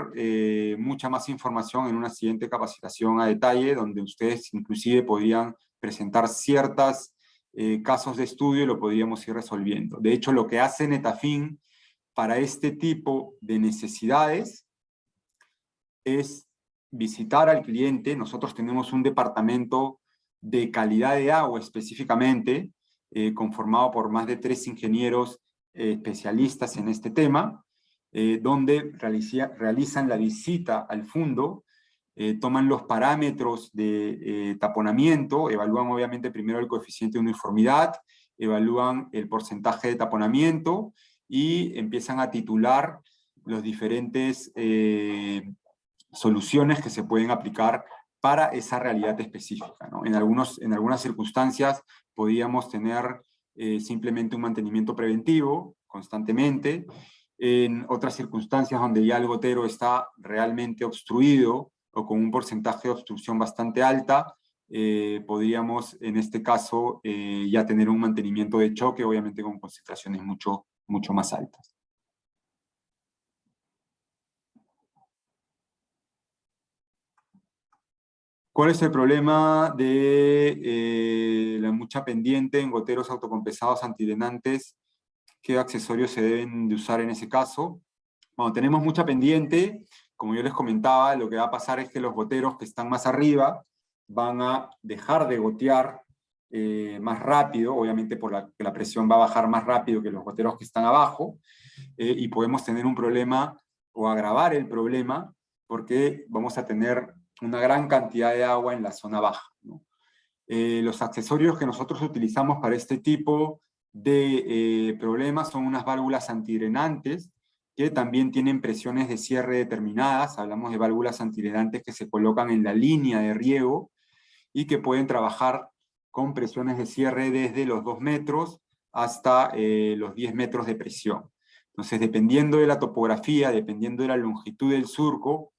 mucha más información en una siguiente capacitación a detalle, donde ustedes inclusive podrían presentar ciertos casos de estudio y lo podríamos ir resolviendo. De hecho, lo que hace Netafim para este tipo de necesidades es visitar al cliente. Nosotros tenemos un departamento de calidad de agua específicamente, conformado por más de 3 ingenieros especialistas en este tema, donde realizan la visita al fundo, toman los parámetros de taponamiento, evalúan obviamente primero el coeficiente de uniformidad, evalúan el porcentaje de taponamiento y empiezan a titular los diferentes soluciones que se pueden aplicar para esa realidad específica, ¿no? En algunas circunstancias podíamos tener simplemente un mantenimiento preventivo constantemente. En otras circunstancias donde ya el gotero está realmente obstruido o con un porcentaje de obstrucción bastante alta, podríamos en este caso ya tener un mantenimiento de choque, obviamente con concentraciones mucho más altas. ¿Cuál es el problema de la mucha pendiente en goteros autocompensados antidrenantes? ¿Qué accesorios se deben de usar en ese caso? Cuando tenemos mucha pendiente, como yo les comentaba, lo que va a pasar es que los goteros que están más arriba van a dejar de gotear más rápido, obviamente por la presión va a bajar más rápido que los goteros que están abajo, y podemos tener un problema o agravar el problema porque vamos a tener una gran cantidad de agua en la zona baja, ¿no? Los accesorios que nosotros utilizamos para este tipo de problemas son unas válvulas antidrenantes que también tienen presiones de cierre determinadas. Hablamos de válvulas antidrenantes que se colocan en la línea de riego y que pueden trabajar con presiones de cierre desde los 2 metros hasta los 10 metros de presión. Entonces, dependiendo de la topografía, dependiendo de la longitud del surco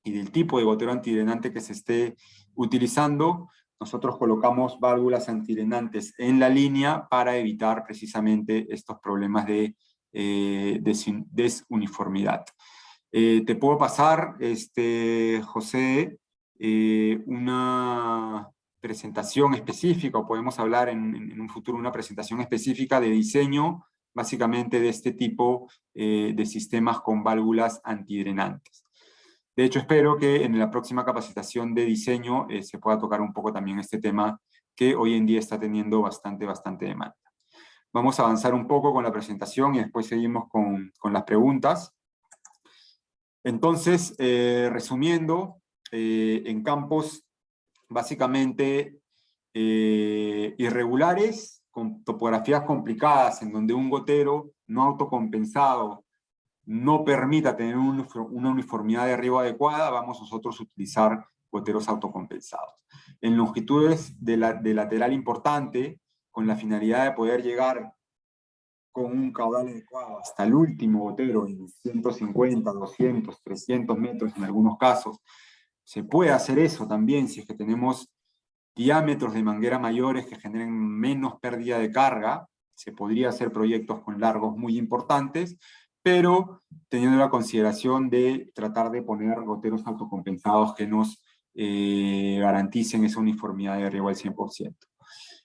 y del tipo de gotero antidrenante que se esté utilizando, nosotros colocamos válvulas antidrenantes en la línea para evitar precisamente estos problemas de desuniformidad. Te puedo pasar, José, una presentación específica, o podemos hablar en un futuro una presentación específica de diseño, básicamente de este tipo de sistemas con válvulas antidrenantes. De hecho, espero que en la próxima capacitación de diseño se pueda tocar un poco también este tema que hoy en día está teniendo bastante demanda. Vamos a avanzar un poco con la presentación y después seguimos con las preguntas. Entonces, resumiendo, en campos básicamente irregulares, con topografías complicadas, en donde un gotero no autocompensado no permita tener una uniformidad de riego adecuada, vamos nosotros a utilizar goteros autocompensados. En longitudes de lateral importante, con la finalidad de poder llegar con un caudal adecuado hasta el último gotero en 150, 200, 300 metros en algunos casos, se puede hacer eso también si es que tenemos diámetros de manguera mayores que generen menos pérdida de carga. Se podría hacer proyectos con largos muy importantes, pero teniendo la consideración de tratar de poner goteros autocompensados que nos garanticen esa uniformidad de riego al 100%.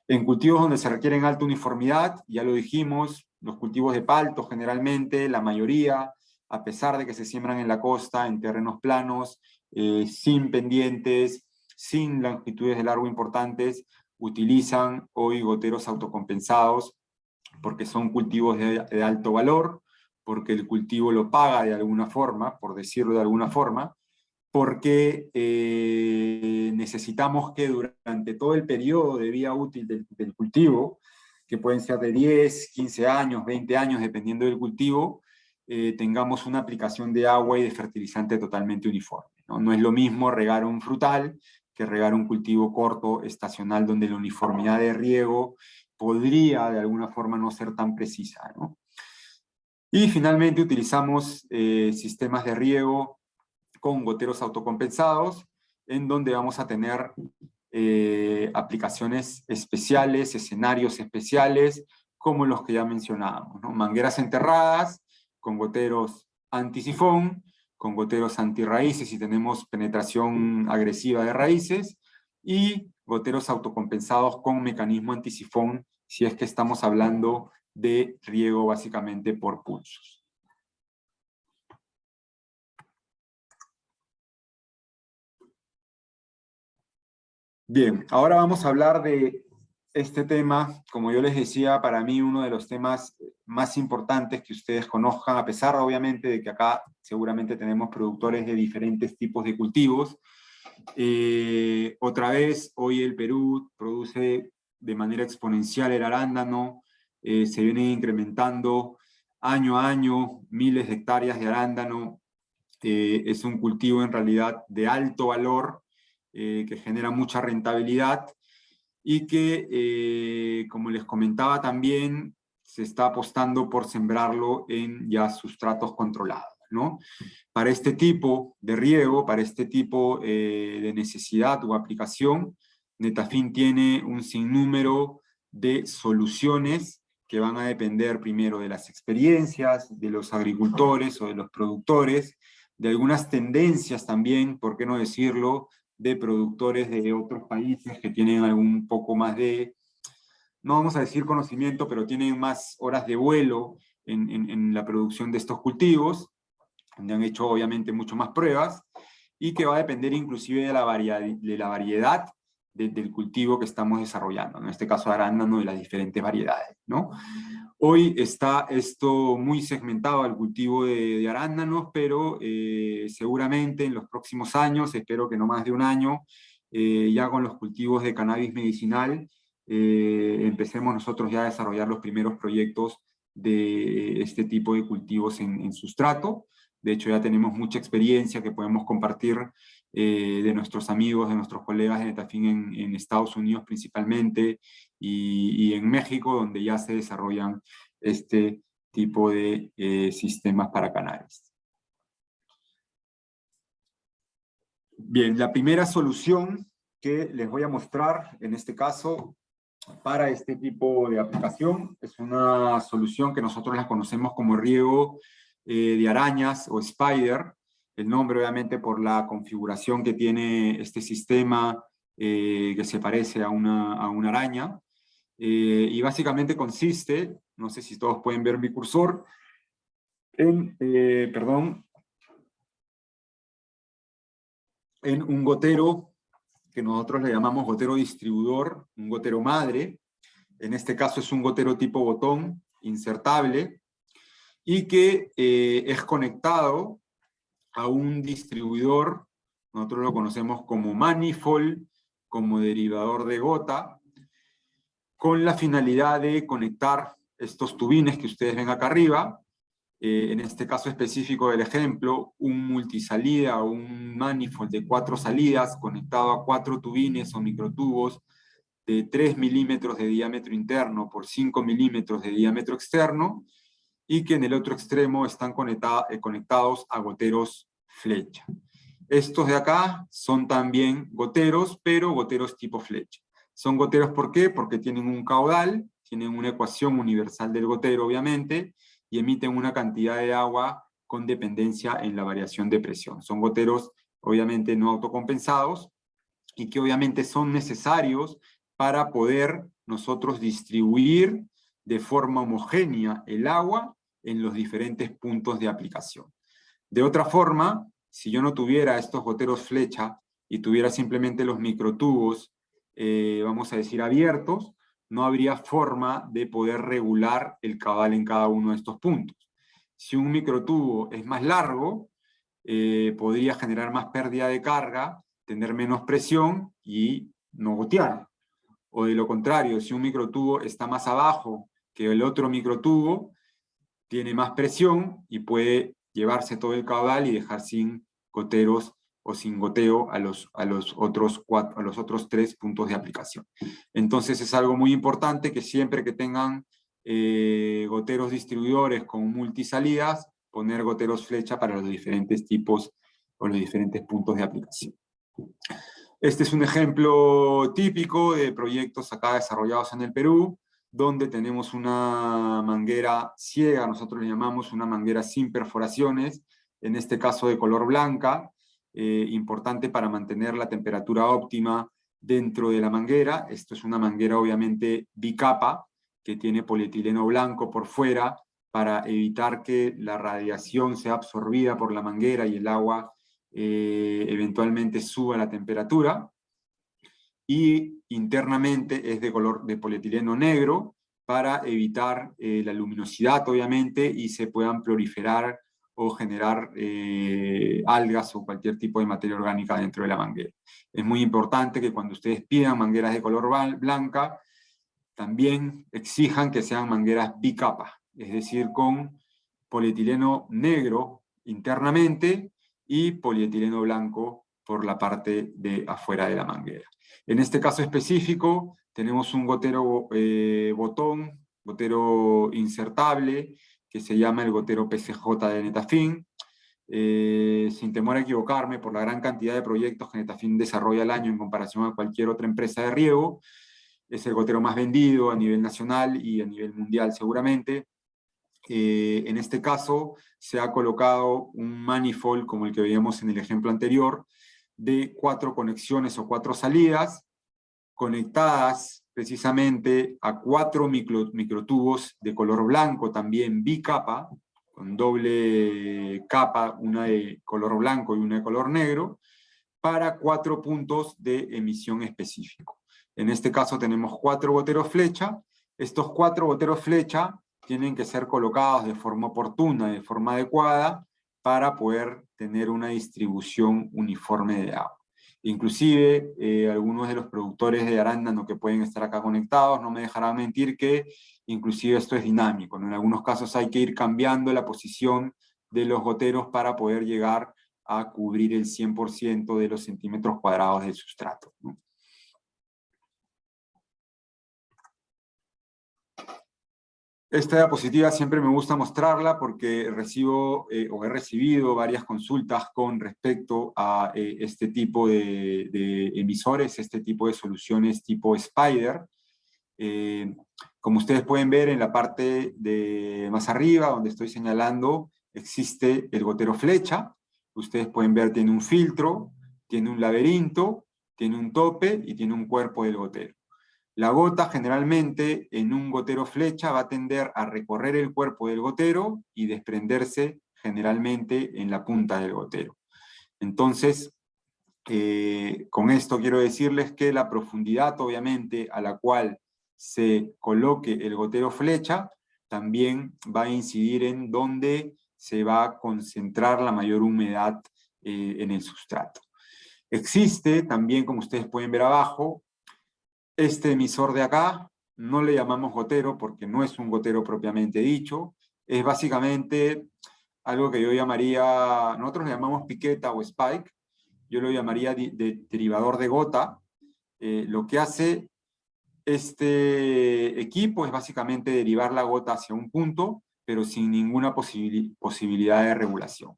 En cultivos donde se requieren alta uniformidad, ya lo dijimos, los cultivos de palto generalmente, la mayoría, a pesar de que se siembran en la costa, en terrenos planos, sin pendientes, sin longitudes de largo importantes, utilizan hoy goteros autocompensados porque son cultivos de alto valor, porque el cultivo lo paga de alguna forma, por decirlo de alguna forma, porque necesitamos que durante todo el periodo de vida útil del cultivo, que pueden ser de 10, 15 años, 20 años, dependiendo del cultivo, tengamos una aplicación de agua y de fertilizante totalmente uniforme, ¿no? No es lo mismo regar un frutal que regar un cultivo corto, estacional, donde la uniformidad de riego podría de alguna forma no ser tan precisa, ¿no? Y finalmente utilizamos sistemas de riego con goteros autocompensados, en donde vamos a tener aplicaciones especiales, escenarios especiales, como los que ya mencionábamos, ¿no? Mangueras enterradas, con goteros antisifón, con goteros antirraíces si tenemos penetración agresiva de raíces, y goteros autocompensados con mecanismo antisifón si es que estamos hablando de riego básicamente por pulsos. Bien, ahora vamos a hablar de este tema, como yo les decía, para mí uno de los temas más importantes que ustedes conozcan, a pesar obviamente de que acá seguramente tenemos productores de diferentes tipos de cultivos. Otra vez, hoy el Perú produce de manera exponencial el arándano, se vienen incrementando año a año miles de hectáreas de arándano, es un cultivo en realidad de alto valor, que genera mucha rentabilidad y que, como les comentaba también, se está apostando por sembrarlo en ya sustratos controlados, ¿no? Para este tipo de riego, para este tipo de necesidad o aplicación, Netafim tiene un sinnúmero de soluciones que van a depender primero de las experiencias de los agricultores o de los productores, de algunas tendencias también, por qué no decirlo, de productores de otros países que tienen algún poco más de, no vamos a decir conocimiento, pero tienen más horas de vuelo en la producción de estos cultivos, donde han hecho obviamente mucho más pruebas, y que va a depender inclusive de la variedad del cultivo que estamos desarrollando, en este caso arándano de las diferentes variedades, ¿no? Hoy está esto muy segmentado al cultivo de arándanos, pero seguramente en los próximos años, espero que no más de un año, ya con los cultivos de cannabis medicinal, empecemos nosotros ya a desarrollar los primeros proyectos de este tipo de cultivos en sustrato. De hecho, ya tenemos mucha experiencia que podemos compartir de nuestros amigos, de nuestros colegas de Netafim en Estados Unidos principalmente y en México, donde ya se desarrollan este tipo de sistemas para cannabis. Bien, la primera solución que les voy a mostrar, en este caso, para este tipo de aplicación, es una solución que nosotros la conocemos como riego de arañas o spider, el nombre obviamente por la configuración que tiene este sistema que se parece a una araña, y básicamente consiste, no sé si todos pueden ver mi cursor, en, perdón, en un gotero que nosotros le llamamos gotero distribuidor, un gotero madre. En este caso es un gotero tipo botón, insertable, y que es conectado a un distribuidor, nosotros lo conocemos como manifold, como derivador de gota, con la finalidad de conectar estos tubines que ustedes ven acá arriba, en este caso específico del ejemplo, un multisalida o un manifold de 4 salidas conectado a 4 tubines o microtubos de 3 milímetros de diámetro interno por 5 milímetros de diámetro externo, y que en el otro extremo están conectados a goteros flecha. Estos de acá son también goteros, pero goteros tipo flecha. Son goteros, ¿por qué? Porque tienen un caudal, tienen una ecuación universal del gotero, obviamente, y emiten una cantidad de agua con dependencia en la variación de presión. Son goteros, obviamente, no autocompensados, y que obviamente son necesarios para poder nosotros distribuir de forma homogénea el agua en los diferentes puntos de aplicación. De otra forma, si yo no tuviera estos goteros flecha y tuviera simplemente los microtubos, vamos a decir, abiertos, no habría forma de poder regular el caudal en cada uno de estos puntos. Si un microtubo es más largo, podría generar más pérdida de carga, tener menos presión y no gotear. O de lo contrario, si un microtubo está más abajo que el otro microtubo, tiene más presión y puede llevarse todo el caudal y dejar sin goteros o sin goteo a los otros 3 puntos de aplicación. Entonces es algo muy importante que siempre que tengan goteros distribuidores con multisalidas, poner goteros flecha para los diferentes tipos o los diferentes puntos de aplicación. Este es un ejemplo típico de proyectos acá desarrollados en el Perú, donde tenemos una manguera ciega, nosotros le llamamos una manguera sin perforaciones, en este caso de color blanca, importante para mantener la temperatura óptima dentro de la manguera. Esto es una manguera obviamente bicapa, que tiene polietileno blanco por fuera, para evitar que la radiación sea absorbida por la manguera y el agua eventualmente suba la temperatura. Y internamente es de color de polietileno negro para evitar la luminosidad, obviamente, y se puedan proliferar o generar algas o cualquier tipo de materia orgánica dentro de la manguera. Es muy importante que cuando ustedes pidan mangueras de color blanca, también exijan que sean mangueras bicapa, es decir, con polietileno negro internamente y polietileno blanco por la parte de afuera de la manguera. En este caso específico tenemos un gotero botón, gotero insertable, que se llama el gotero PCJ de Netafim. Sin temor a equivocarme, por la gran cantidad de proyectos que Netafim desarrolla al año en comparación a cualquier otra empresa de riego, es el gotero más vendido a nivel nacional y a nivel mundial seguramente. En este caso se ha colocado un manifold, como el que veíamos en el ejemplo anterior, de 4 conexiones o 4 salidas, conectadas precisamente a 4 microtubos de color blanco, también bicapa, con doble capa, una de color blanco y una de color negro, para 4 puntos de emisión específico. En este caso tenemos 4 goteros flecha. Estos 4 goteros flecha tienen que ser colocados de forma oportuna, de forma adecuada, para poder tener una distribución uniforme de agua. Inclusive, algunos de los productores de arándano que pueden estar acá conectados no me dejarán mentir que inclusive esto es dinámico, ¿no? En algunos casos hay que ir cambiando la posición de los goteros para poder llegar a cubrir el 100% de los centímetros cuadrados del sustrato, ¿no? Esta diapositiva siempre me gusta mostrarla porque recibo o he recibido varias consultas con respecto a este tipo de emisores, este tipo de soluciones tipo Spider. Como ustedes pueden ver en la parte de más arriba, donde estoy señalando, existe el gotero flecha. Ustedes pueden ver, tiene un filtro, tiene un laberinto, tiene un tope y tiene un cuerpo del gotero. La gota generalmente en un gotero flecha va a tender a recorrer el cuerpo del gotero y desprenderse generalmente en la punta del gotero. Entonces, Con esto quiero decirles que la profundidad, obviamente, a la cual se coloque el gotero flecha, también va a incidir en dónde se va a concentrar la mayor humedad en el sustrato. Existe también, como ustedes pueden ver abajo, este emisor de acá. No le llamamos gotero porque no es un gotero propiamente dicho, es básicamente algo que yo llamaría, nosotros le llamamos piqueta o spike, yo lo llamaría derivador de gota. Lo que hace este equipo es básicamente derivar la gota hacia un punto, pero sin ninguna posibilidad de regulación.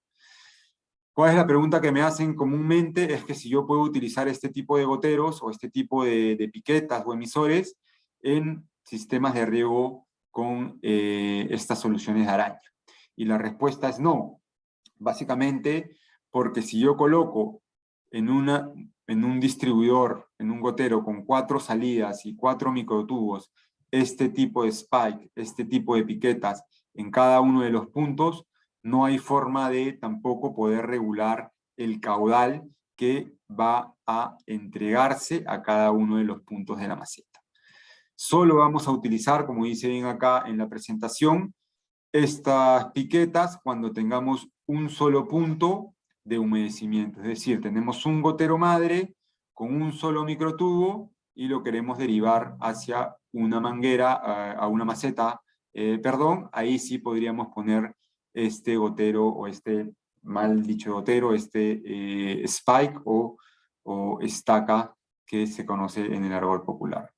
¿Cuál es la pregunta que me hacen comúnmente? Es que si yo puedo utilizar este tipo de goteros o este tipo de piquetas o emisores en sistemas de riego con estas soluciones de araña. Y la respuesta es no. Básicamente porque si yo coloco en un distribuidor, en un gotero con 4 salidas y 4 microtubos, este tipo de spike, este tipo de piquetas en cada uno de los puntos, no hay forma de tampoco poder regular el caudal que va a entregarse a cada uno de los puntos de la maceta. Solo vamos a utilizar, como dice bien acá en la presentación, estas piquetas cuando tengamos un solo punto de humedecimiento. Es decir, tenemos un gotero madre con un solo microtubo y lo queremos derivar hacia una manguera, a una maceta, perdón, ahí sí podríamos poner este gotero o este mal dicho gotero, este spike o estaca que se conoce en el argot popular.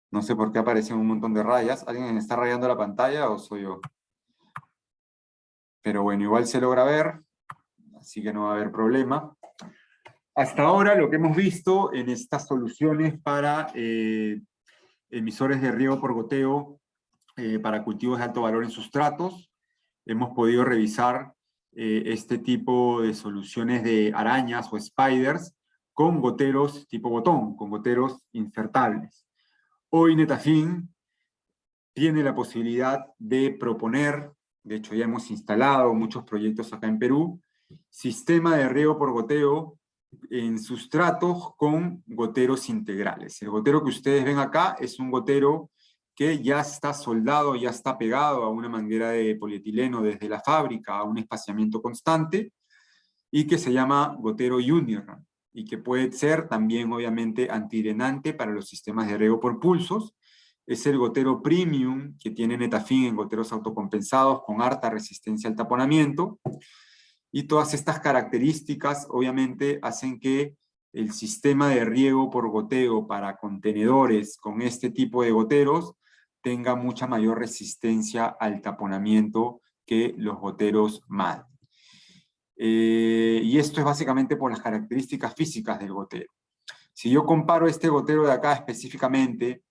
No sé por qué aparecen un montón de rayas. ¿Alguien está rayando la pantalla o soy yo? Pero bueno, igual se logra ver, así que no va a haber problema. Hasta ahora lo que hemos visto en estas soluciones para emisores de riego por goteo para cultivos de alto valor en sustratos, hemos podido revisar este tipo de soluciones de arañas o spiders con goteros tipo botón, con goteros insertables. Hoy Netafim tiene la posibilidad de proponer, de hecho ya hemos instalado muchos proyectos acá en Perú, sistema de riego por goteo en sustratos con goteros integrales. El gotero que ustedes ven acá es un gotero que ya está soldado, ya está pegado a una manguera de polietileno desde la fábrica a un espaciamiento constante y que se llama gotero Uniram y que puede ser también obviamente antidrenante para los sistemas de riego por pulsos. Es el gotero premium que tiene Netafim en goteros autocompensados con harta resistencia al taponamiento. Y todas estas características obviamente hacen que el sistema de riego por goteo para contenedores con este tipo de goteros tenga mucha mayor resistencia al taponamiento que los goteros MAD. Y esto es básicamente por las características físicas del gotero. Si yo comparo este gotero de acá específicamente,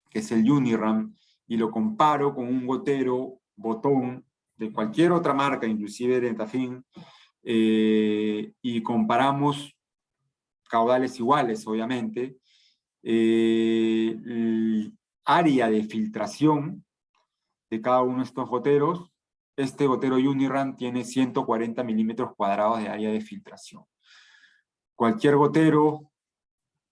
que es el Uniram, y lo comparo con un gotero botón de cualquier otra marca, inclusive de Netafim, y comparamos caudales iguales, obviamente, el área de filtración de cada uno de estos goteros, este gotero Uniram tiene 140 milímetros cuadrados de área de filtración. Cualquier gotero,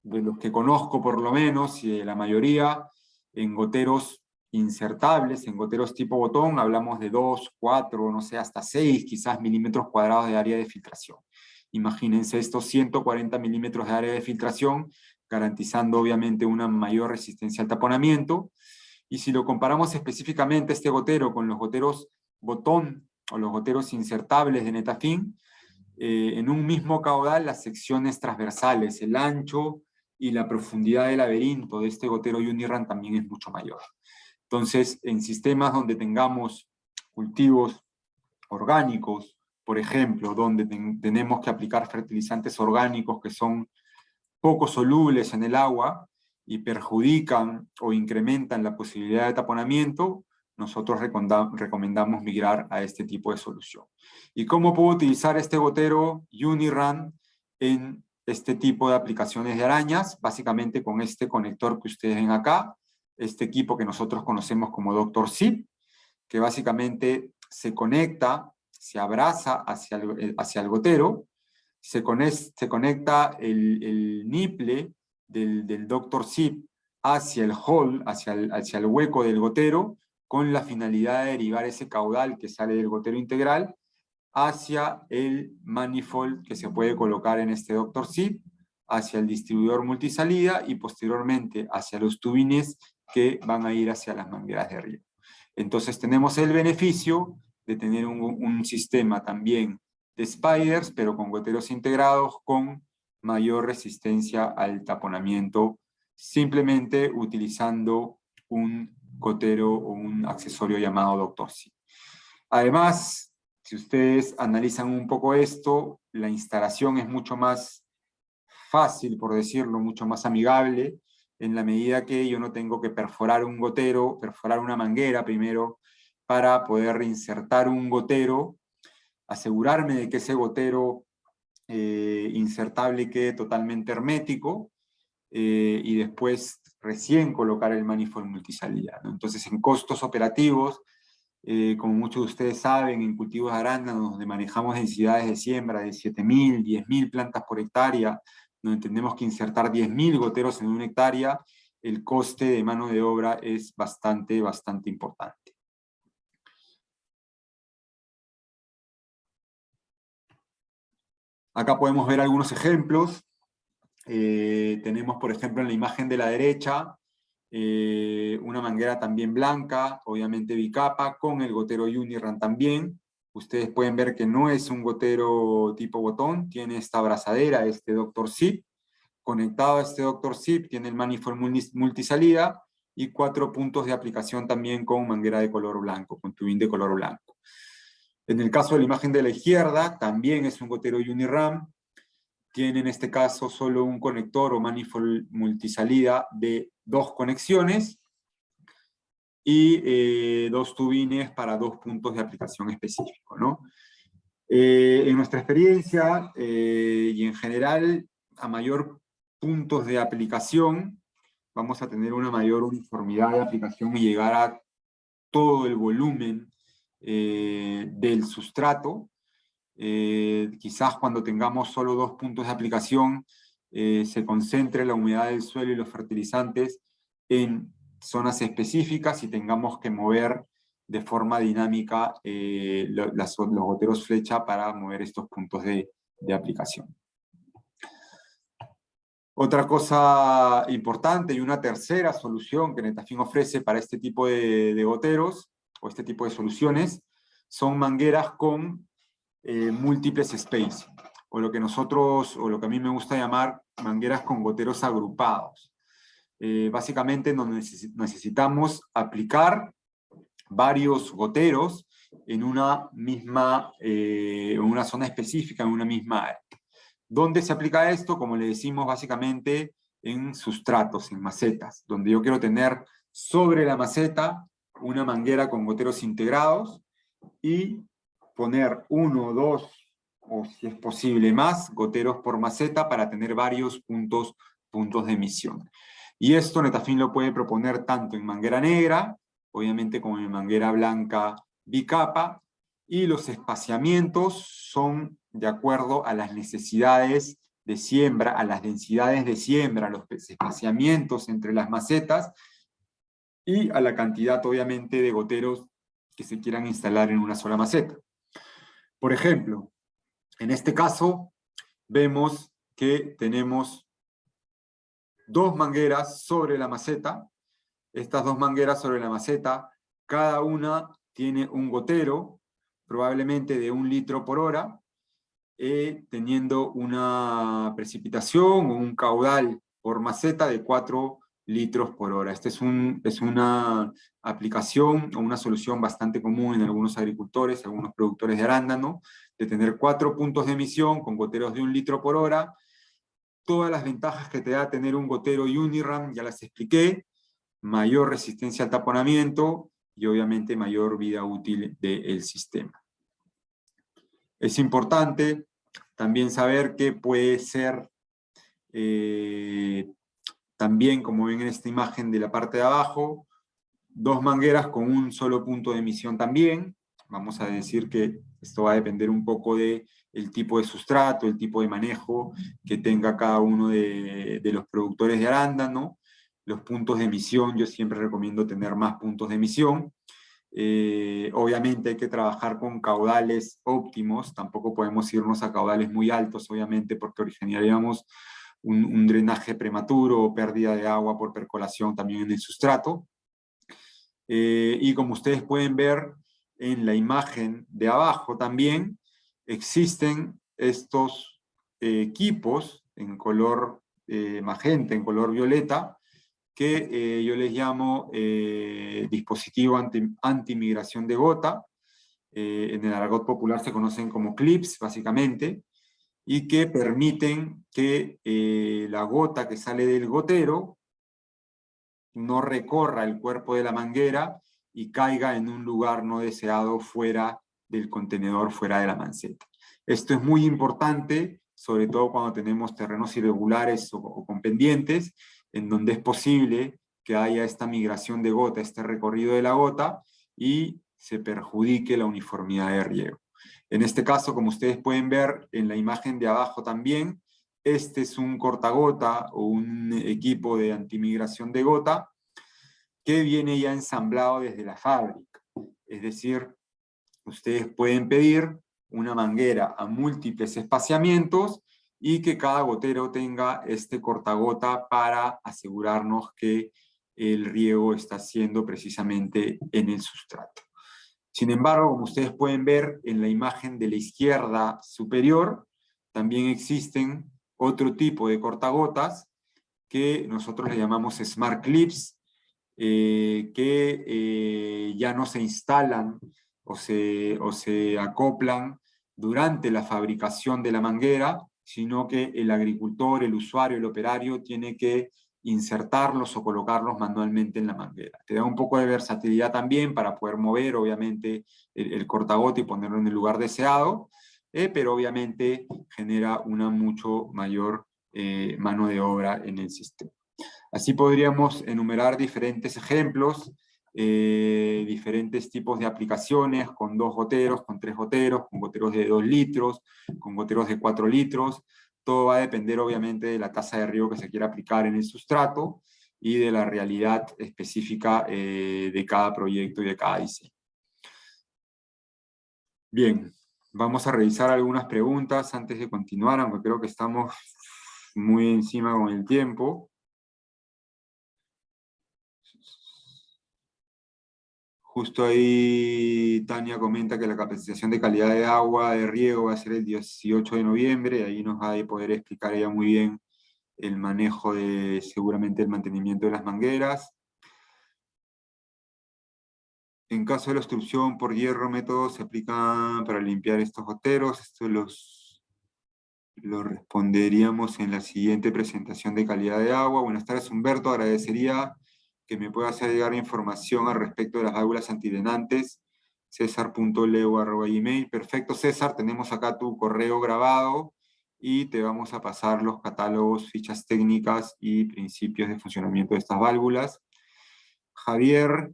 de los que conozco por lo menos, y de la mayoría, en goteros insertables, en goteros tipo botón, hablamos de 2, 4, no sé, hasta 6 quizás milímetros cuadrados de área de filtración. Imagínense estos 140 milímetros de área de filtración, garantizando obviamente una mayor resistencia al taponamiento. Y si lo comparamos específicamente este gotero con los goteros botón o los goteros insertables de Netafim, en un mismo caudal las secciones transversales, el ancho y la profundidad del laberinto de este gotero Uniram también es mucho mayor. Entonces, en sistemas donde tengamos cultivos orgánicos, por ejemplo, donde tenemos que aplicar fertilizantes orgánicos que son poco solubles en el agua y perjudican o incrementan la posibilidad de taponamiento, nosotros recomendamos migrar a este tipo de solución. ¿Y cómo puedo utilizar este gotero Uniram en este tipo de aplicaciones de arañas? Básicamente con este conector que ustedes ven acá, este equipo que nosotros conocemos como Dr. Zip, que básicamente se conecta, se abraza hacia el gotero, se conecta el niple del Dr. Zip hacia el hole, hacia el hueco del gotero, con la finalidad de derivar ese caudal que sale del gotero integral hacia el manifold que se puede colocar en este Dr. Zip, hacia el distribuidor multisalida y posteriormente hacia los tubines que van a ir hacia las mangueras de arriba. Entonces tenemos el beneficio de tener un sistema también de spiders, pero con goteros integrados con mayor resistencia al taponamiento, simplemente utilizando un gotero o un accesorio llamado Dr. Zip. Además, si ustedes analizan un poco esto, la instalación es mucho más fácil, por decirlo, mucho más amigable, en la medida que yo no tengo que perforar un gotero, perforar una manguera primero, para poder reinsertar un gotero, asegurarme de que ese gotero insertable quede totalmente hermético, y después recién colocar el manifold multisalida, ¿no? Entonces, en costos operativos, como muchos de ustedes saben, en cultivos de arándanos, donde manejamos densidades de siembra de 7.000, 10.000 plantas por hectárea, donde tenemos que insertar 10.000 goteros en una hectárea, el coste de mano de obra es bastante importante. Acá podemos ver algunos ejemplos. Tenemos, por ejemplo, en la imagen de la derecha, una manguera también blanca, obviamente bicapa, con el gotero Uniram también. Ustedes pueden ver que no es un gotero tipo botón, tiene esta abrazadera, este Dr. Zip. Conectado a este Dr. Zip tiene el manifold multisalida y 4 puntos de aplicación también con manguera de color blanco, con tubín de color blanco. En el caso de la imagen de la izquierda, también es un gotero Uniram. Tiene en este caso solo un conector o manifold multisalida de 2 conexiones y 2 tubines para 2 puntos de aplicación específicos, ¿no? En nuestra experiencia y en general, a mayor puntos de aplicación, vamos a tener una mayor uniformidad de aplicación y llegar a todo el volumen del sustrato. Quizás cuando tengamos solo 2 puntos de aplicación, se concentre la humedad del suelo y los fertilizantes en zonas específicas y tengamos que mover de forma dinámica los goteros flecha para mover estos puntos de aplicación. Otra cosa importante y una tercera solución que Netafim ofrece para este tipo de goteros o este tipo de soluciones son mangueras con múltiples spacing, o lo que a mí me gusta llamar mangueras con goteros agrupados. Básicamente necesitamos aplicar varios goteros en una misma, en una zona específica, en una misma área. ¿Dónde se aplica esto? Como le decimos, básicamente en sustratos, en macetas, donde yo quiero tener sobre la maceta una manguera con goteros integrados y poner 1, 2 o si es posible más goteros por maceta para tener varios puntos de emisión. Y esto Netafim lo puede proponer tanto en manguera negra, obviamente como en manguera blanca bicapa, y los espaciamientos son de acuerdo a las necesidades de siembra, a las densidades de siembra, los espaciamientos entre las macetas y a la cantidad obviamente de goteros que se quieran instalar en una sola maceta. Por ejemplo, en este caso vemos que tenemos 2 mangueras sobre la maceta. Estas 2 mangueras sobre la maceta, cada una tiene un gotero, probablemente de 1 litro por hora, teniendo una precipitación o un caudal por maceta de 4 litros por hora. Esta es una aplicación o una solución bastante común en algunos agricultores, algunos productores de arándano, de tener 4 puntos de emisión con goteros de 1 litro por hora. Todas las ventajas que te da tener un gotero Uniram ya las expliqué: mayor resistencia al taponamiento y obviamente mayor vida útil del sistema. Es importante también saber que puede ser también, como ven en esta imagen de la parte de abajo, 2 mangueras con un solo punto de emisión también, vamos a decir que esto va a depender un poco del tipo de sustrato, el tipo de manejo que tenga cada uno de los productores de arándano. Los puntos de emisión, yo siempre recomiendo tener más puntos de emisión. Obviamente hay que trabajar con caudales óptimos, tampoco podemos irnos a caudales muy altos, obviamente, porque originaríamos un drenaje prematuro o pérdida de agua por percolación también en el sustrato. Y como ustedes pueden ver en la imagen de abajo también, existen estos equipos en color magenta, en color violeta, que yo les llamo dispositivo anti-migración de gota. En el argot popular se conocen como clips, básicamente, y que permiten que la gota que sale del gotero no recorra el cuerpo de la manguera y caiga en un lugar no deseado fuera del contenedor, fuera de la manceta. Esto es muy importante, sobre todo cuando tenemos terrenos irregulares o con pendientes, en donde es posible que haya esta migración de gota, este recorrido de la gota, y se perjudique la uniformidad de riego. En este caso, como ustedes pueden ver en la imagen de abajo también, este es un cortagota o un equipo de antimigración de gota que viene ya ensamblado desde la fábrica. Es decir, ustedes pueden pedir una manguera a múltiples espaciamientos y que cada gotero tenga este cortagota para asegurarnos que el riego está haciendo precisamente en el sustrato. Sin embargo, como ustedes pueden ver en la imagen de la izquierda superior, también existen otro tipo de cortagotas que nosotros le llamamos Smart Clips, que ya no se instalan o se acoplan durante la fabricación de la manguera, sino que el agricultor, el usuario, el operario tiene que insertarlos o colocarlos manualmente en la manguera. Te da un poco de versatilidad también para poder mover, obviamente, el cortagote y ponerlo en el lugar deseado, pero obviamente genera una mucho mayor mano de obra en el sistema. Así podríamos enumerar diferentes ejemplos, diferentes tipos de aplicaciones con 2 goteros, con 3 goteros, con goteros de 2 litros, con goteros de 4 litros. Todo va a depender obviamente de la tasa de riego que se quiera aplicar en el sustrato y de la realidad específica de cada proyecto y de cada diseño. Bien, vamos a revisar algunas preguntas antes de continuar, aunque creo que estamos muy encima con el tiempo. Justo ahí Tania comenta que la capacitación de calidad de agua de riego va a ser el 18 de noviembre, ahí nos va a poder explicar ella muy bien el manejo de, seguramente, el mantenimiento de las mangueras. En caso de la obstrucción por hierro, métodos se aplican para limpiar estos goteros. Esto los responderíamos en la siguiente presentación de calidad de agua. Buenas tardes, Humberto, agradecería que me pueda hacer llegar información al respecto de las válvulas antidrenantes, cesar.leo@gmail. Perfecto, César, tenemos acá tu correo grabado y te vamos a pasar los catálogos, fichas técnicas y principios de funcionamiento de estas válvulas. Javier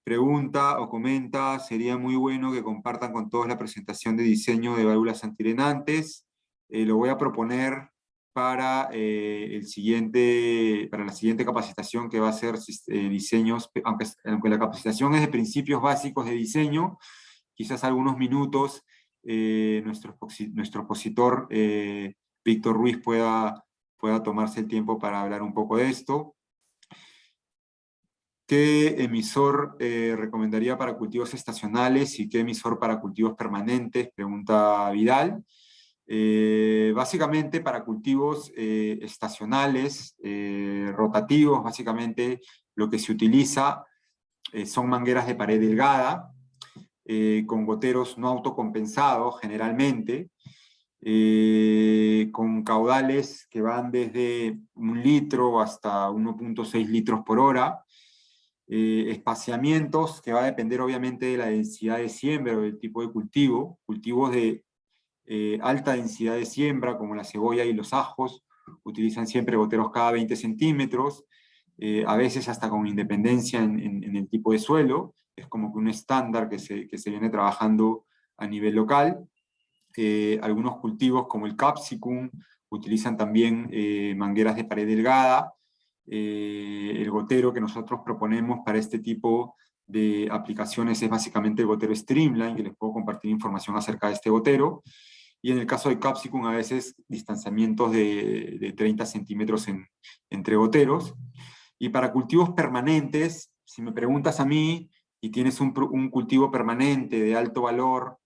pregunta o comenta, sería muy bueno que compartan con todos la presentación de diseño de válvulas antidrenantes. Lo voy a proponer para, para la siguiente capacitación, que va a ser diseños, aunque la capacitación es de principios básicos de diseño, quizás algunos minutos nuestro expositor Víctor Ruiz pueda tomarse el tiempo para hablar un poco de esto. ¿Qué emisor recomendaría para cultivos estacionales y qué emisor para cultivos permanentes? Pregunta Vidal. Básicamente para cultivos estacionales, rotativos, básicamente lo que se utiliza son mangueras de pared delgada, con goteros no autocompensados generalmente, con caudales que van desde 1 litro hasta 1.6 litros por hora, espaciamientos que va a depender obviamente de la densidad de siembra o del tipo de cultivo, cultivos de alta densidad de siembra como la cebolla y los ajos, utilizan siempre goteros cada 20 centímetros, a veces hasta con independencia en el tipo de suelo, es como que un estándar que se viene trabajando a nivel local. Algunos cultivos como el capsicum utilizan también mangueras de pared delgada. El gotero que nosotros proponemos para este tipo de aplicaciones es básicamente el gotero Streamline, que les puedo compartir información acerca de este gotero. Y en el caso de capsicum, a veces distanciamientos de 30 centímetros entre goteros. Y para cultivos permanentes, si me preguntas a mí y tienes un cultivo permanente de alto valor,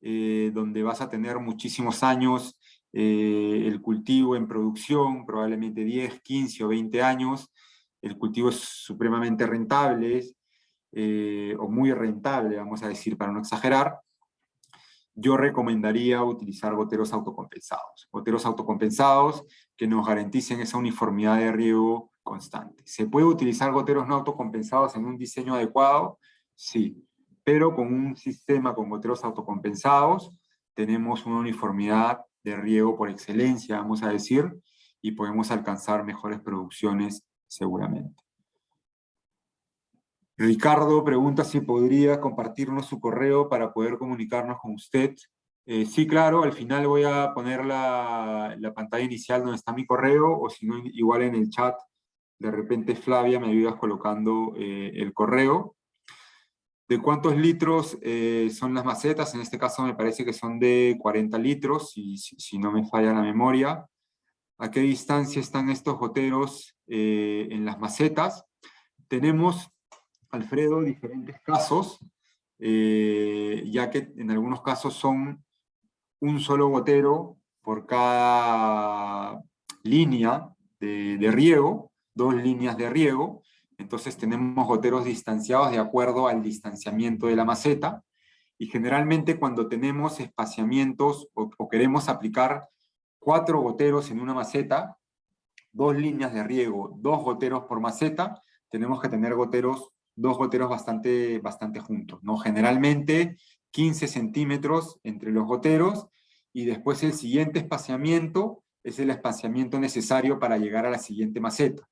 donde vas a tener muchísimos años el cultivo en producción, probablemente 10, 15 o 20 años, el cultivo es supremamente rentable, o muy rentable, vamos a decir, para no exagerar, yo recomendaría utilizar goteros autocompensados. Goteros autocompensados que nos garanticen esa uniformidad de riego constante. ¿Se puede utilizar goteros no autocompensados en un diseño adecuado? Sí, pero con un sistema con goteros autocompensados tenemos una uniformidad de riego por excelencia, vamos a decir, y podemos alcanzar mejores producciones seguramente. Ricardo pregunta si podría compartirnos su correo para poder comunicarnos con usted. Sí, claro, al final voy a poner la pantalla inicial donde está mi correo, o si no, igual en el chat, de repente Flavia me ayudas colocando el correo. ¿De cuántos litros son las macetas? En este caso me parece que son de 40 litros, si no me falla la memoria. ¿A qué distancia están estos goteros en las macetas? Tenemos, Alfredo, diferentes casos, ya que en algunos casos son un solo gotero por cada línea de riego, 2 líneas de riego. Entonces tenemos goteros distanciados de acuerdo al distanciamiento de la maceta, y generalmente cuando tenemos espaciamientos o queremos aplicar 4 goteros en una maceta, 2 líneas de riego, 2 goteros por maceta, tenemos que tener 2 goteros bastante juntos, ¿no? Generalmente 15 centímetros entre los goteros, y después el siguiente espaciamiento es el espaciamiento necesario para llegar a la siguiente maceta.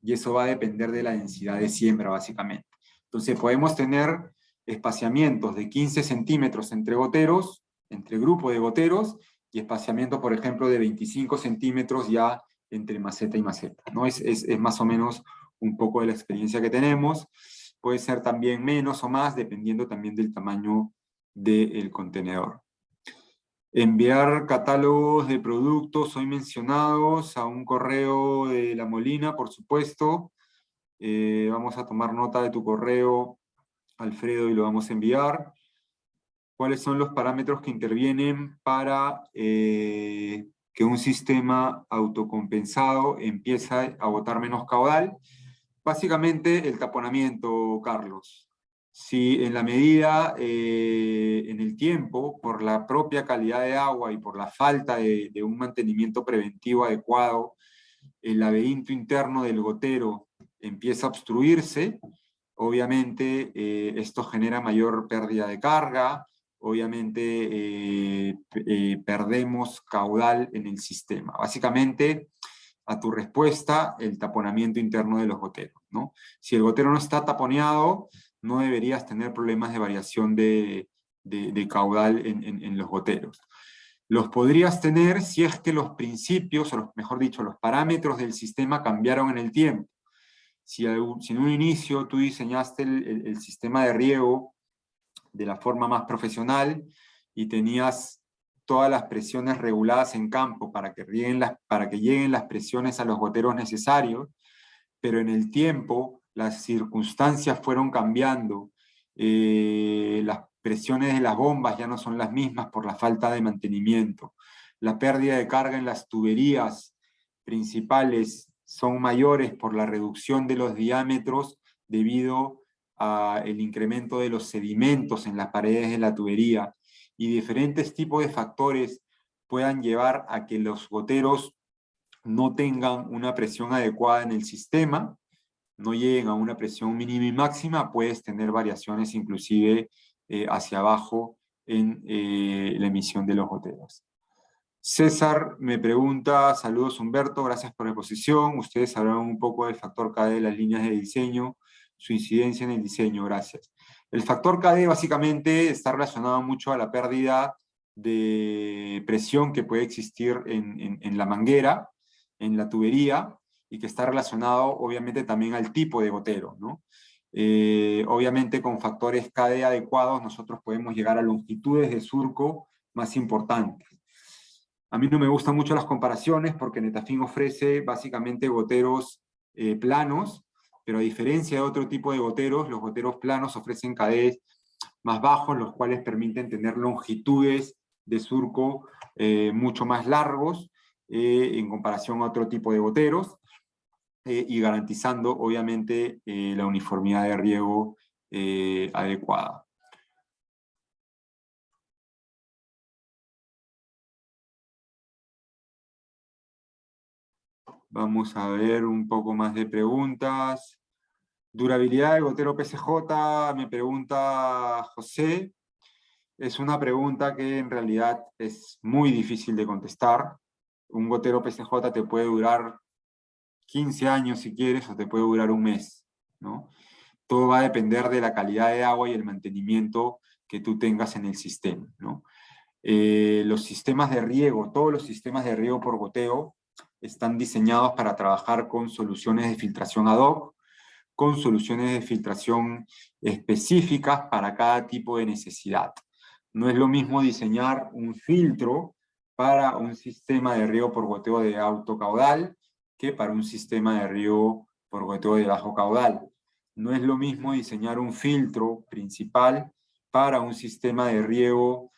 Y eso va a depender de la densidad de siembra, básicamente. Entonces podemos tener espaciamientos de 15 centímetros entre goteros, entre grupo de goteros, y espaciamiento, por ejemplo, de 25 centímetros ya entre maceta y maceta, ¿no? Es más o menos un poco de la experiencia que tenemos. Puede ser también menos o más, dependiendo también del tamaño del contenedor. Enviar catálogos de productos hoy mencionados a un correo de La Molina, por supuesto. Vamos a tomar nota de tu correo, Alfredo, y lo vamos a enviar. ¿Cuáles son los parámetros que intervienen para que un sistema autocompensado empiece a botar menos caudal? Básicamente el taponamiento, Carlos. Si en la medida, en el tiempo, por la propia calidad de agua y por la falta de un mantenimiento preventivo adecuado, el laberinto interno del gotero empieza a obstruirse, obviamente esto genera mayor pérdida de carga, obviamente perdemos caudal en el sistema. Básicamente, a tu respuesta, el taponamiento interno de los goteros, ¿no? Si el gotero no está taponeado, no deberías tener problemas de variación de caudal en los goteros. Los podrías tener si es que los principios, o mejor dicho, los parámetros del sistema cambiaron en el tiempo. Si en un inicio tú diseñaste el sistema de riego de la forma más profesional y tenías todas las presiones reguladas en campo para que lleguen las presiones a los goteros necesarios, pero en el tiempo las circunstancias fueron cambiando, las presiones de las bombas ya no son las mismas por la falta de mantenimiento, la pérdida de carga en las tuberías principales son mayores por la reducción de los diámetros debido al incremento de los sedimentos en las paredes de la tubería, y diferentes tipos de factores puedan llevar a que los goteros no tengan una presión adecuada en el sistema, no lleguen a una presión mínima y máxima, puedes tener variaciones inclusive hacia abajo en la emisión de los goteros. César me pregunta, saludos Humberto, gracias por la exposición. Ustedes hablaron un poco del factor KD de las líneas de diseño, su incidencia en el diseño, gracias. El factor KD básicamente está relacionado mucho a la pérdida de presión que puede existir en la manguera, en la tubería, y que está relacionado obviamente también al tipo de gotero, ¿no? Obviamente con factores KD adecuados nosotros podemos llegar a longitudes de surco más importantes. A mí no me gustan mucho las comparaciones porque Netafim ofrece básicamente goteros planos, pero a diferencia de otro tipo de goteros, los goteros planos ofrecen KDs más bajos, los cuales permiten tener longitudes de surco mucho más largos en comparación a otro tipo de goteros y garantizando obviamente la uniformidad de riego adecuada. Vamos a ver un poco más de preguntas. Durabilidad del gotero PCJ, me pregunta José. Es una pregunta que en realidad es muy difícil de contestar. Un gotero PCJ te puede durar 15 años si quieres, o te puede durar un mes, ¿no? Todo va a depender de la calidad de agua y el mantenimiento que tú tengas en el sistema, ¿no? Los sistemas de riego, todos los sistemas de riego por goteo están diseñados para trabajar con soluciones de filtración ad hoc, con soluciones de filtración específicas para cada tipo de necesidad. No es lo mismo diseñar un filtro para un sistema de riego por goteo de alto caudal que para un sistema de riego por goteo de bajo caudal. No es lo mismo diseñar un filtro principal para un sistema de riego,